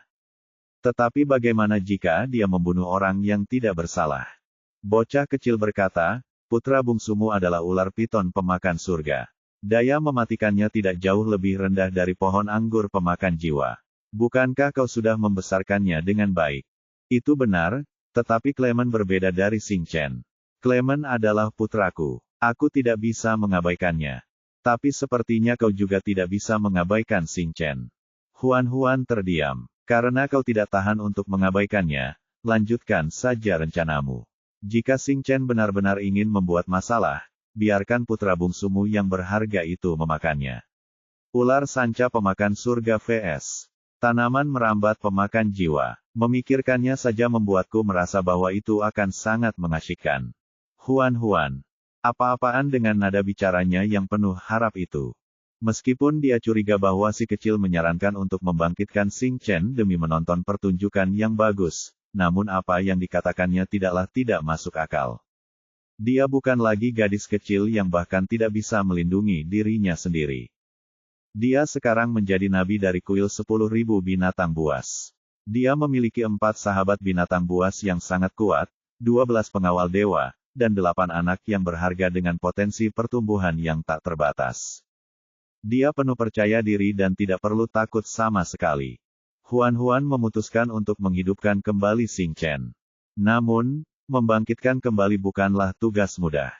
Tetapi bagaimana jika dia membunuh orang yang tidak bersalah? Bocah kecil berkata, putra bungsumu adalah ular piton pemakan surga. Daya mematikannya tidak jauh lebih rendah dari pohon anggur pemakan jiwa. Bukankah kau sudah membesarkannya dengan baik? Itu benar, tetapi Clement berbeda dari Xing Chen. Clement adalah putraku. Aku tidak bisa mengabaikannya. Tapi sepertinya kau juga tidak bisa mengabaikan Xing Chen. Huan terdiam. Karena kau tidak tahan untuk mengabaikannya, lanjutkan saja rencanamu. Jika Xing Chen benar-benar ingin membuat masalah, biarkan putra bungsumu yang berharga itu memakannya. Ular sanca pemakan surga vs. Tanaman merambat pemakan jiwa. Memikirkannya saja membuatku merasa bahwa itu akan sangat mengasyikkan. Huan. Apa-apaan dengan nada bicaranya yang penuh harap itu. Meskipun dia curiga bahwa si kecil menyarankan untuk membangkitkan Xing Chen demi menonton pertunjukan yang bagus, namun apa yang dikatakannya tidaklah tidak masuk akal. Dia bukan lagi gadis kecil yang bahkan tidak bisa melindungi dirinya sendiri. Dia sekarang menjadi nabi dari kuil 10.000 binatang buas. Dia memiliki 4 sahabat binatang buas yang sangat kuat, 12 pengawal dewa, dan 8 anak yang berharga dengan potensi pertumbuhan yang tak terbatas. Dia penuh percaya diri dan tidak perlu takut sama sekali. Huan memutuskan untuk menghidupkan kembali Xing Chen. Namun, membangkitkan kembali bukanlah tugas mudah.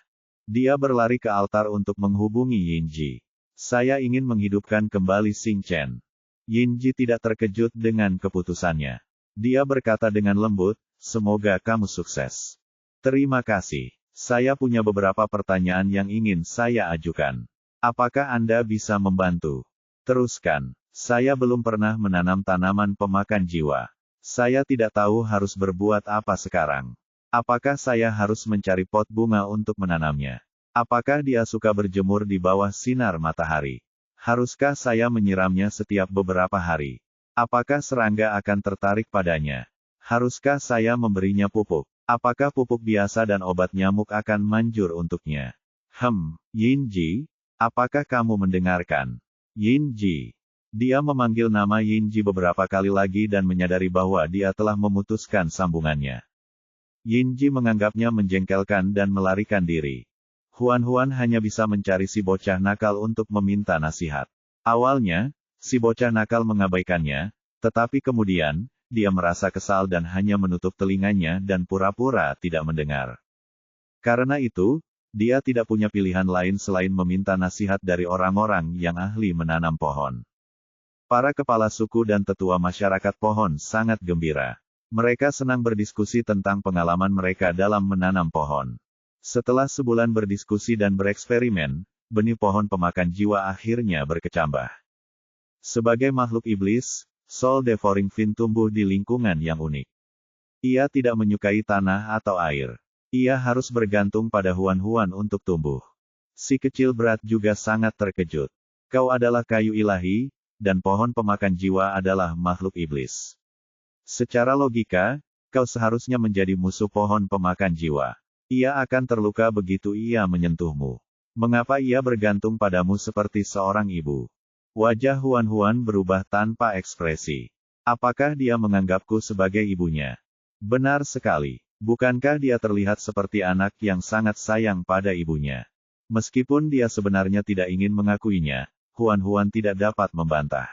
Dia berlari ke altar untuk menghubungi Yinji. Saya ingin menghidupkan kembali Xing Chen. Yinji tidak terkejut dengan keputusannya. Dia berkata dengan lembut, semoga kamu sukses. Terima kasih. Saya punya beberapa pertanyaan yang ingin saya ajukan. Apakah Anda bisa membantu? Teruskan. Saya belum pernah menanam tanaman pemakan jiwa. Saya tidak tahu harus berbuat apa sekarang. Apakah saya harus mencari pot bunga untuk menanamnya? Apakah dia suka berjemur di bawah sinar matahari? Haruskah saya menyiramnya setiap beberapa hari? Apakah serangga akan tertarik padanya? Haruskah saya memberinya pupuk? Apakah pupuk biasa dan obat nyamuk akan manjur untuknya? Yinji, apakah kamu mendengarkan? Yinji. Dia memanggil nama Yinji beberapa kali lagi dan menyadari bahwa dia telah memutuskan sambungannya. Yinji menganggapnya menjengkelkan dan melarikan diri. Huan hanya bisa mencari si bocah nakal untuk meminta nasihat. Awalnya, si bocah nakal mengabaikannya, tetapi kemudian, dia merasa kesal dan hanya menutup telinganya dan pura-pura tidak mendengar. Karena itu, dia tidak punya pilihan lain selain meminta nasihat dari orang-orang yang ahli menanam pohon. Para kepala suku dan tetua masyarakat pohon sangat gembira. Mereka senang berdiskusi tentang pengalaman mereka dalam menanam pohon. Setelah sebulan berdiskusi dan bereksperimen, benih pohon pemakan jiwa akhirnya berkecambah. Sebagai makhluk iblis, Sol Devouring Fin tumbuh di lingkungan yang unik. Ia tidak menyukai tanah atau air. Ia harus bergantung pada Huan untuk tumbuh. Si kecil berat juga sangat terkejut. Kau adalah kayu ilahi, dan pohon pemakan jiwa adalah makhluk iblis. Secara logika, kau seharusnya menjadi musuh pohon pemakan jiwa. Ia akan terluka begitu ia menyentuhmu. Mengapa ia bergantung padamu seperti seorang ibu? Wajah Huan berubah tanpa ekspresi. Apakah dia menganggapku sebagai ibunya? Benar sekali. Bukankah dia terlihat seperti anak yang sangat sayang pada ibunya? Meskipun dia sebenarnya tidak ingin mengakuinya, Huan tidak dapat membantah.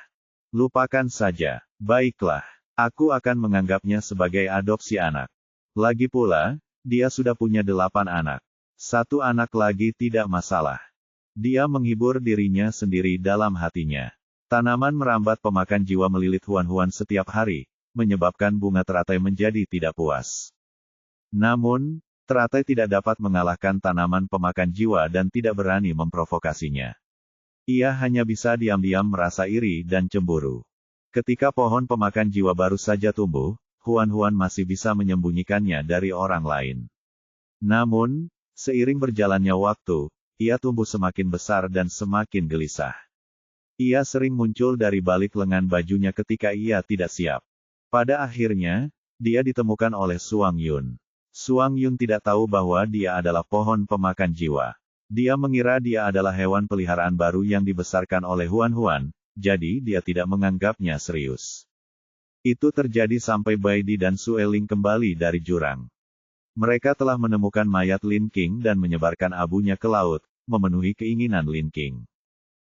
Lupakan saja. Baiklah. Aku akan menganggapnya sebagai adopsi anak. Lagi pula, dia sudah punya 8 anak. 1 anak lagi tidak masalah. Dia menghibur dirinya sendiri dalam hatinya. Tanaman merambat pemakan jiwa melilit Huan setiap hari, menyebabkan bunga teratai menjadi tidak puas. Namun, teratai tidak dapat mengalahkan tanaman pemakan jiwa dan tidak berani memprovokasinya. Ia hanya bisa diam-diam merasa iri dan cemburu. Ketika pohon pemakan jiwa baru saja tumbuh, Huan masih bisa menyembunyikannya dari orang lain. Namun, seiring berjalannya waktu, ia tumbuh semakin besar dan semakin gelisah. Ia sering muncul dari balik lengan bajunya ketika ia tidak siap. Pada akhirnya, dia ditemukan oleh Suang Yun. Suang Yun tidak tahu bahwa dia adalah pohon pemakan jiwa. Dia mengira dia adalah hewan peliharaan baru yang dibesarkan oleh Huan, jadi dia tidak menganggapnya serius. Itu terjadi sampai Baidi dan Sueling kembali dari jurang. Mereka telah menemukan mayat Lin King dan menyebarkan abunya ke laut, memenuhi keinginan Lin King.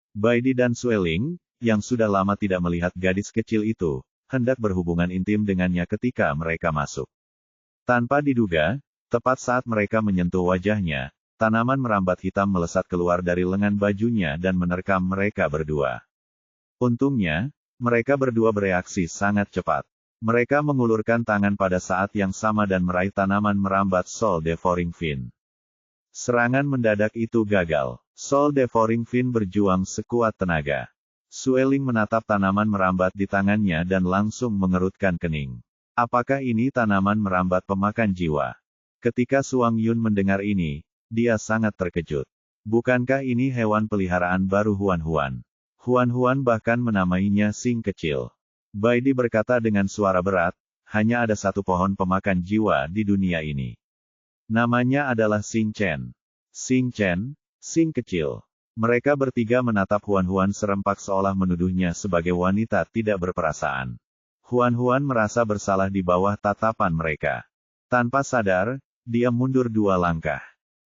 Baidi dan Sueling, yang sudah lama tidak melihat gadis kecil itu, hendak berhubungan intim dengannya ketika mereka masuk. Tanpa diduga, tepat saat mereka menyentuh wajahnya, tanaman merambat hitam melesat keluar dari lengan bajunya dan menerkam mereka berdua. Untungnya, mereka berdua bereaksi sangat cepat. Mereka mengulurkan tangan pada saat yang sama dan meraih tanaman merambat Sol Devouring Fin. Serangan mendadak itu gagal. Sol Devouring Fin berjuang sekuat tenaga. Sueling menatap tanaman merambat di tangannya dan langsung mengerutkan kening. Apakah ini tanaman merambat pemakan jiwa? Ketika Suang Yun mendengar ini, dia sangat terkejut. Bukankah ini hewan peliharaan baru Huan? Huan bahkan menamainya Sing kecil. Baidi berkata dengan suara berat, hanya ada satu pohon pemakan jiwa di dunia ini. Namanya adalah Xing Chen. Xing Chen, Sing kecil. Mereka bertiga menatap Huan serempak seolah menuduhnya sebagai wanita tidak berperasaan. Huan merasa bersalah di bawah tatapan mereka. Tanpa sadar, dia mundur 2 langkah.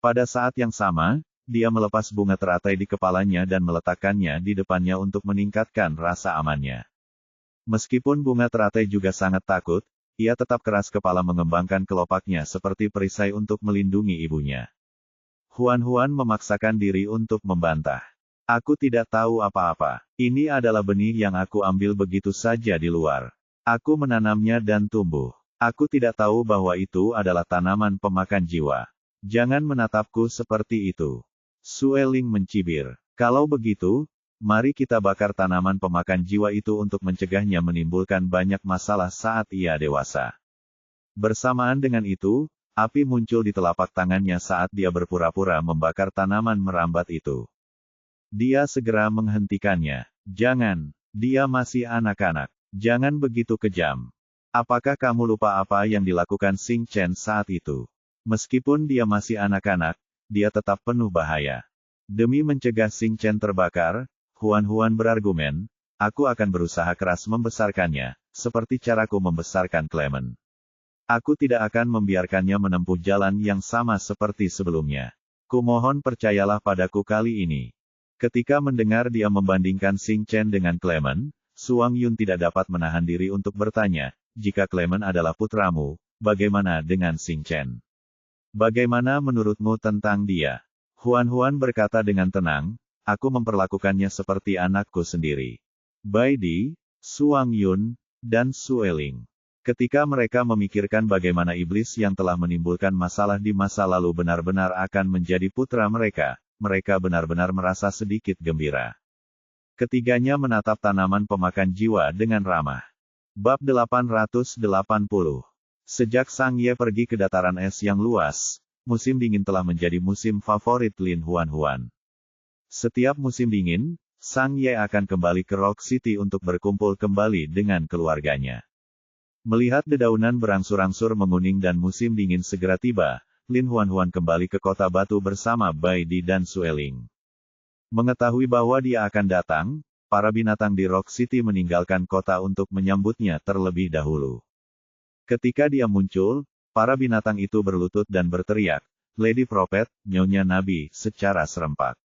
Pada saat yang sama, dia melepas bunga teratai di kepalanya dan meletakkannya di depannya untuk meningkatkan rasa amannya. Meskipun bunga teratai juga sangat takut, ia tetap keras kepala mengembangkan kelopaknya seperti perisai untuk melindungi ibunya. Huan memaksakan diri untuk membantah. Aku tidak tahu apa-apa. Ini adalah benih yang aku ambil begitu saja di luar. Aku menanamnya dan tumbuh. Aku tidak tahu bahwa itu adalah tanaman pemakan jiwa. Jangan menatapku seperti itu. Sueling mencibir. Kalau begitu, mari kita bakar tanaman pemakan jiwa itu untuk mencegahnya menimbulkan banyak masalah saat ia dewasa. Bersamaan dengan itu, api muncul di telapak tangannya saat dia berpura-pura membakar tanaman merambat itu. Dia segera menghentikannya. Jangan, dia masih anak-anak. Jangan begitu kejam. Apakah kamu lupa apa yang dilakukan Xing Chen saat itu? Meskipun dia masih anak-anak, dia tetap penuh bahaya. Demi mencegah Xing Chen terbakar, Huan berargumen, aku akan berusaha keras membesarkannya, seperti caraku membesarkan Clement. Aku tidak akan membiarkannya menempuh jalan yang sama seperti sebelumnya. Kumohon percayalah padaku kali ini. Ketika mendengar dia membandingkan Xing Chen dengan Clement, Suang Yun tidak dapat menahan diri untuk bertanya, jika Clement adalah putramu, bagaimana dengan Xing Chen? Bagaimana menurutmu tentang dia? Huan berkata dengan tenang, aku memperlakukannya seperti anakku sendiri. Bai Di, Suang Yun, dan Sueling. Ketika mereka memikirkan bagaimana iblis yang telah menimbulkan masalah di masa lalu benar-benar akan menjadi putra mereka benar-benar merasa sedikit gembira. Ketiganya menatap tanaman pemakan jiwa dengan ramah. Bab 880. Sejak Sang Ye pergi ke dataran es yang luas, musim dingin telah menjadi musim favorit Lin Huan. Setiap musim dingin, Sang Ye akan kembali ke Rock City untuk berkumpul kembali dengan keluarganya. Melihat dedaunan berangsur-angsur menguning dan musim dingin segera tiba, Lin Huan kembali ke kota batu bersama Bai Di dan Sueling. Mengetahui bahwa dia akan datang, para binatang di Rock City meninggalkan kota untuk menyambutnya terlebih dahulu. Ketika dia muncul, para binatang itu berlutut dan berteriak, Lady Prophet, Nyonya Nabi, secara serempak.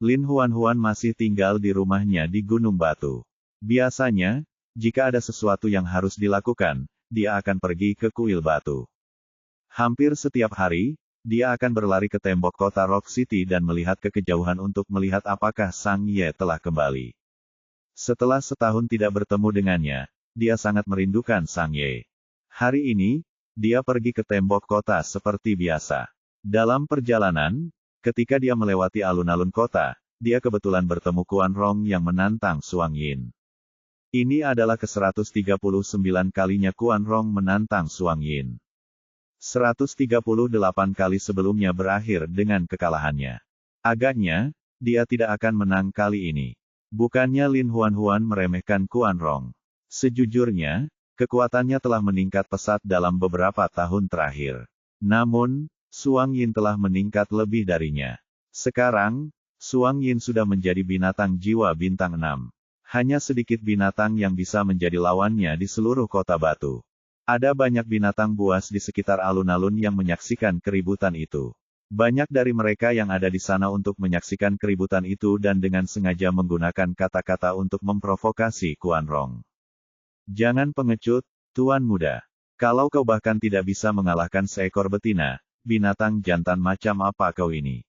Lin Huan masih tinggal di rumahnya di Gunung Batu. Biasanya, jika ada sesuatu yang harus dilakukan, dia akan pergi ke kuil batu. Hampir setiap hari, dia akan berlari ke tembok kota Rock City dan melihat ke kejauhan untuk melihat apakah Sang Ye telah kembali. Setelah setahun tidak bertemu dengannya, dia sangat merindukan Sang Ye. Hari ini, dia pergi ke tembok kota seperti biasa. Dalam perjalanan, ketika dia melewati alun-alun kota, dia kebetulan bertemu Kuan Rong yang menantang Suang Yin. Ini adalah ke-139 kalinya Kuan Rong menantang Suang Yin. 138 kali sebelumnya berakhir dengan kekalahannya. Agaknya, dia tidak akan menang kali ini. Bukannya Lin Huan meremehkan Kuan Rong. Sejujurnya, kekuatannya telah meningkat pesat dalam beberapa tahun terakhir. Namun, Suang Yin telah meningkat lebih darinya. Sekarang, Suang Yin sudah menjadi binatang jiwa bintang 6. Hanya sedikit binatang yang bisa menjadi lawannya di seluruh kota batu. Ada banyak binatang buas di sekitar alun-alun yang menyaksikan keributan itu. Banyak dari mereka yang ada di sana untuk menyaksikan keributan itu dan dengan sengaja menggunakan kata-kata untuk memprovokasi Kuan Rong. Jangan pengecut, Tuan Muda. Kalau kau bahkan tidak bisa mengalahkan seekor betina, binatang jantan macam apa kau ini?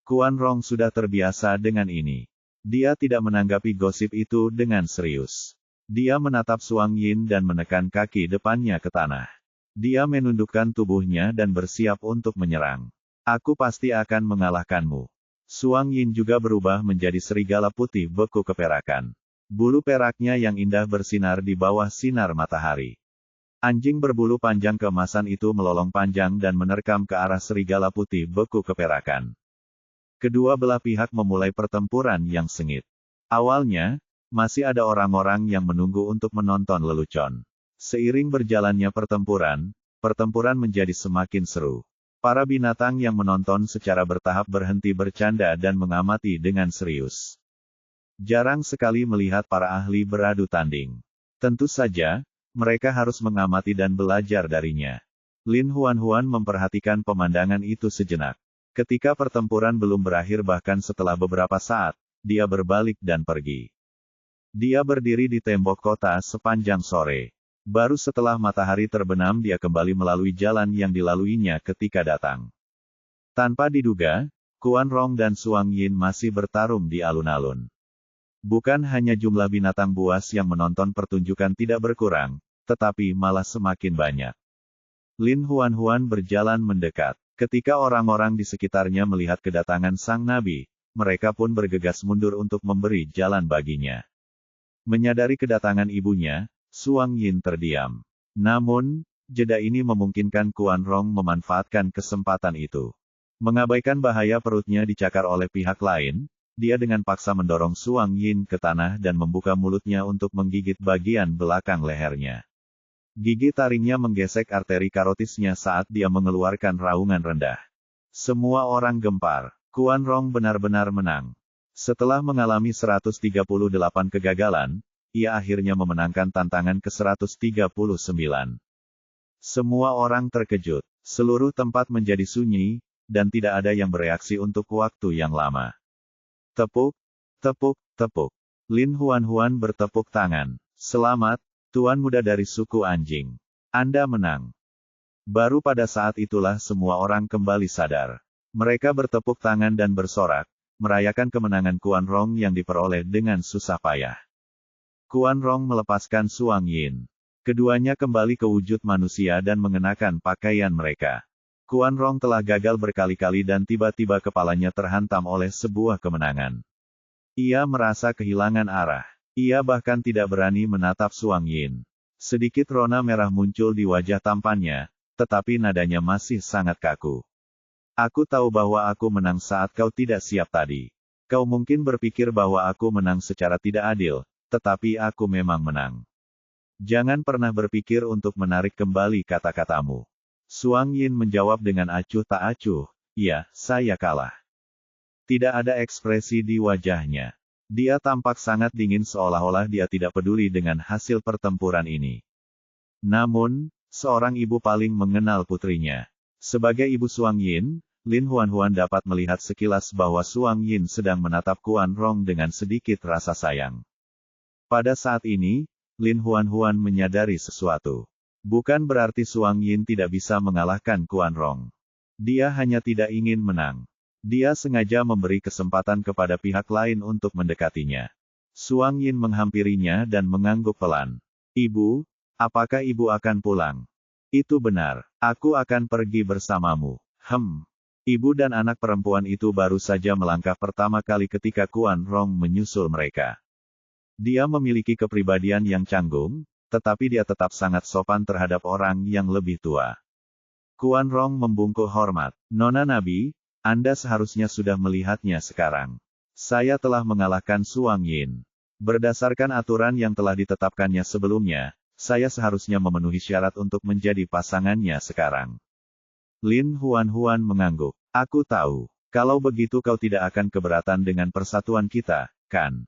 Kuan Rong sudah terbiasa dengan ini. Dia tidak menanggapi gosip itu dengan serius. Dia menatap Suang Yin dan menekan kaki depannya ke tanah. Dia menundukkan tubuhnya dan bersiap untuk menyerang. Aku pasti akan mengalahkanmu. Suang Yin juga berubah menjadi serigala putih beku keperakan. Bulu peraknya yang indah bersinar di bawah sinar matahari. Anjing berbulu panjang keemasan itu melolong panjang dan menerkam ke arah serigala putih beku keperakan. Kedua belah pihak memulai pertempuran yang sengit. Awalnya, masih ada orang-orang yang menunggu untuk menonton lelucon. Seiring berjalannya pertempuran menjadi semakin seru. Para binatang yang menonton secara bertahap berhenti bercanda dan mengamati dengan serius. Jarang sekali melihat para ahli beradu tanding. Tentu saja, mereka harus mengamati dan belajar darinya. Lin Huan memperhatikan pemandangan itu sejenak. Ketika pertempuran belum berakhir bahkan setelah beberapa saat, dia berbalik dan pergi. Dia berdiri di tembok kota sepanjang sore. Baru setelah matahari terbenam dia kembali melalui jalan yang dilaluinya ketika datang. Tanpa diduga, Kuan Rong dan Suang Yin masih bertarung di alun-alun. Bukan hanya jumlah binatang buas yang menonton pertunjukan tidak berkurang, tetapi malah semakin banyak. Lin Huan berjalan mendekat. Ketika orang-orang di sekitarnya melihat kedatangan sang nabi, mereka pun bergegas mundur untuk memberi jalan baginya. Menyadari kedatangan ibunya, Suang Yin terdiam. Namun, jeda ini memungkinkan Kuan Rong memanfaatkan kesempatan itu. Mengabaikan bahaya perutnya dicakar oleh pihak lain, dia dengan paksa mendorong Suang Yin ke tanah dan membuka mulutnya untuk menggigit bagian belakang lehernya. Gigi taringnya menggesek arteri karotisnya saat dia mengeluarkan raungan rendah. Semua orang gempar. Kuan Rong benar-benar menang. Setelah mengalami 138 kegagalan, ia akhirnya memenangkan tantangan ke-139. Semua orang terkejut. Seluruh tempat menjadi sunyi, dan tidak ada yang bereaksi untuk waktu yang lama. Tepuk, tepuk, tepuk. Lin Huan bertepuk tangan. Selamat, Tuan muda dari suku anjing. Anda menang. Baru pada saat itulah semua orang kembali sadar. Mereka bertepuk tangan dan bersorak, merayakan kemenangan Kuan Rong yang diperoleh dengan susah payah. Kuan Rong melepaskan Suang Yin. Keduanya kembali ke wujud manusia dan mengenakan pakaian mereka. Kuan Rong telah gagal berkali-kali dan tiba-tiba kepalanya terhantam oleh sebuah kemenangan. Ia merasa kehilangan arah. Ia bahkan tidak berani menatap Suang Yin. Sedikit rona merah muncul di wajah tampannya, tetapi nadanya masih sangat kaku. Aku tahu bahwa aku menang saat kau tidak siap tadi. Kau mungkin berpikir bahwa aku menang secara tidak adil, tetapi aku memang menang. Jangan pernah berpikir untuk menarik kembali kata-katamu. Suang Yin menjawab dengan acuh tak acuh, "Iya, saya kalah." Tidak ada ekspresi di wajahnya. Dia tampak sangat dingin seolah-olah dia tidak peduli dengan hasil pertempuran ini. Namun, seorang ibu paling mengenal putrinya. Sebagai ibu Suang Yin, Lin Huan dapat melihat sekilas bahwa Suang Yin sedang menatap Kuan Rong dengan sedikit rasa sayang. Pada saat ini, Lin Huan menyadari sesuatu. Bukan berarti Suang Yin tidak bisa mengalahkan Kuan Rong. Dia hanya tidak ingin menang. Dia sengaja memberi kesempatan kepada pihak lain untuk mendekatinya. Suang Yin menghampirinya dan mengangguk pelan. "Ibu, apakah ibu akan pulang?" "Itu benar. Aku akan pergi bersamamu." Ibu dan anak perempuan itu baru saja melangkah pertama kali ketika Kuan Rong menyusul mereka. Dia memiliki kepribadian yang canggung, tetapi dia tetap sangat sopan terhadap orang yang lebih tua. Kuan Rong membungkuk hormat. "Nona Nabi, Anda seharusnya sudah melihatnya sekarang. Saya telah mengalahkan Suang Yin. Berdasarkan aturan yang telah ditetapkannya sebelumnya, saya seharusnya memenuhi syarat untuk menjadi pasangannya sekarang." Lin Huan mengangguk. "Aku tahu. Kalau begitu kau tidak akan keberatan dengan persatuan kita, kan?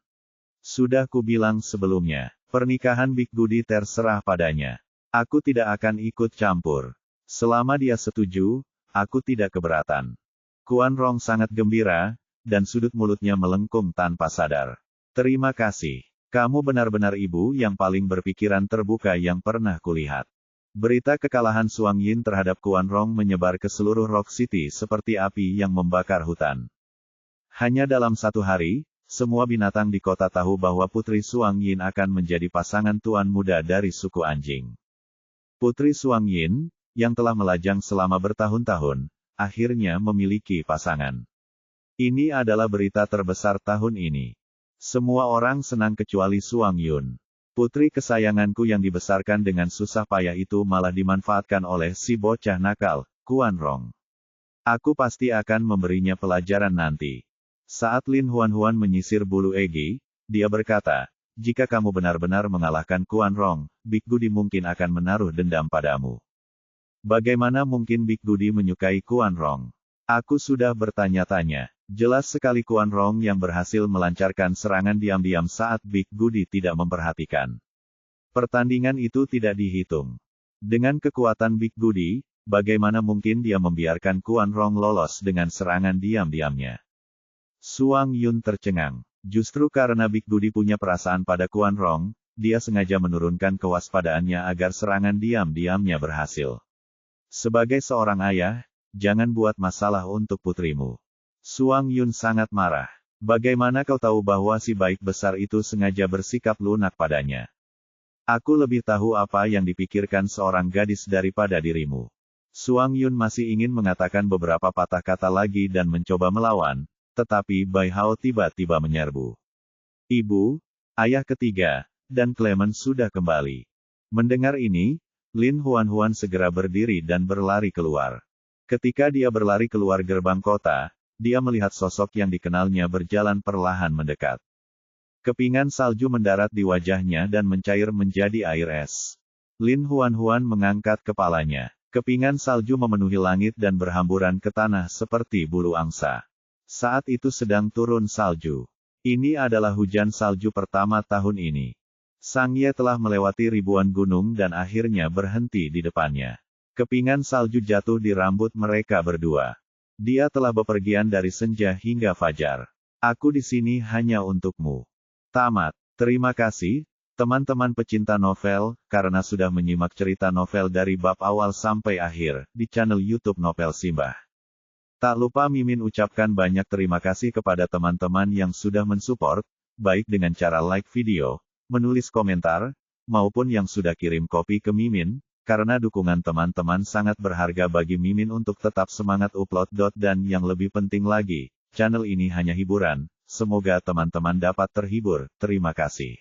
Sudah kubilang sebelumnya, pernikahan Big Goody terserah padanya. Aku tidak akan ikut campur. Selama dia setuju, aku tidak keberatan." Kuan Rong sangat gembira, dan sudut mulutnya melengkung tanpa sadar. "Terima kasih. Kamu benar-benar ibu yang paling berpikiran terbuka yang pernah kulihat." Berita kekalahan Suang Yin terhadap Kuan Rong menyebar ke seluruh Rock City seperti api yang membakar hutan. Hanya dalam satu hari, semua binatang di kota tahu bahwa Putri Suang Yin akan menjadi pasangan tuan muda dari suku anjing. Putri Suang Yin, yang telah melajang selama bertahun-tahun, akhirnya memiliki pasangan. Ini adalah berita terbesar tahun ini. Semua orang senang kecuali Suang Yun. Putri kesayanganku yang dibesarkan dengan susah payah itu malah dimanfaatkan oleh si bocah nakal, Kuan Rong. Aku pasti akan memberinya pelajaran nanti. Saat Lin Huan menyisir bulu Egi, dia berkata, "Jika kamu benar-benar mengalahkan Kuan Rong, Big Goody mungkin akan menaruh dendam padamu." Bagaimana mungkin Big Goody menyukai Kuan Rong? Aku sudah bertanya-tanya. Jelas sekali Kuan Rong yang berhasil melancarkan serangan diam-diam saat Big Goody tidak memperhatikan. Pertandingan itu tidak dihitung. Dengan kekuatan Big Goody, bagaimana mungkin dia membiarkan Kuan Rong lolos dengan serangan diam-diamnya? Suang Yun tercengang. Justru karena Big Goody punya perasaan pada Kuan Rong, dia sengaja menurunkan kewaspadaannya agar serangan diam-diamnya berhasil. Sebagai seorang ayah, jangan buat masalah untuk putrimu. Suang Yun sangat marah. Bagaimana kau tahu bahwa si baik besar itu sengaja bersikap lunak padanya? Aku lebih tahu apa yang dipikirkan seorang gadis daripada dirimu. Suang Yun masih ingin mengatakan beberapa patah kata lagi dan mencoba melawan, tetapi Bai Hao tiba-tiba menyerbu. Ibu, ayah ketiga, dan Clement sudah kembali. Mendengar ini, Lin Huan segera berdiri dan berlari keluar. Ketika dia berlari keluar gerbang kota, dia melihat sosok yang dikenalnya berjalan perlahan mendekat. Kepingan salju mendarat di wajahnya dan mencair menjadi air es. Lin Huan mengangkat kepalanya. Kepingan salju memenuhi langit dan berhamburan ke tanah seperti bulu angsa. Saat itu sedang turun salju. Ini adalah hujan salju pertama tahun ini. Sang Ye telah melewati ribuan gunung dan akhirnya berhenti di depannya. Kepingan salju jatuh di rambut mereka berdua. Dia telah bepergian dari senja hingga fajar. Aku di sini hanya untukmu. Tamat. Terima kasih, teman-teman pecinta novel, karena sudah menyimak cerita novel dari bab awal sampai akhir, di channel YouTube Novel Simbah. Tak lupa Mimin ucapkan banyak terima kasih kepada teman-teman yang sudah mensupport, baik dengan cara like video, menulis komentar, maupun yang sudah kirim kopi ke Mimin, karena dukungan teman-teman sangat berharga bagi Mimin untuk tetap semangat upload. Dan yang lebih penting lagi, channel ini hanya hiburan. Semoga teman-teman dapat terhibur. Terima kasih.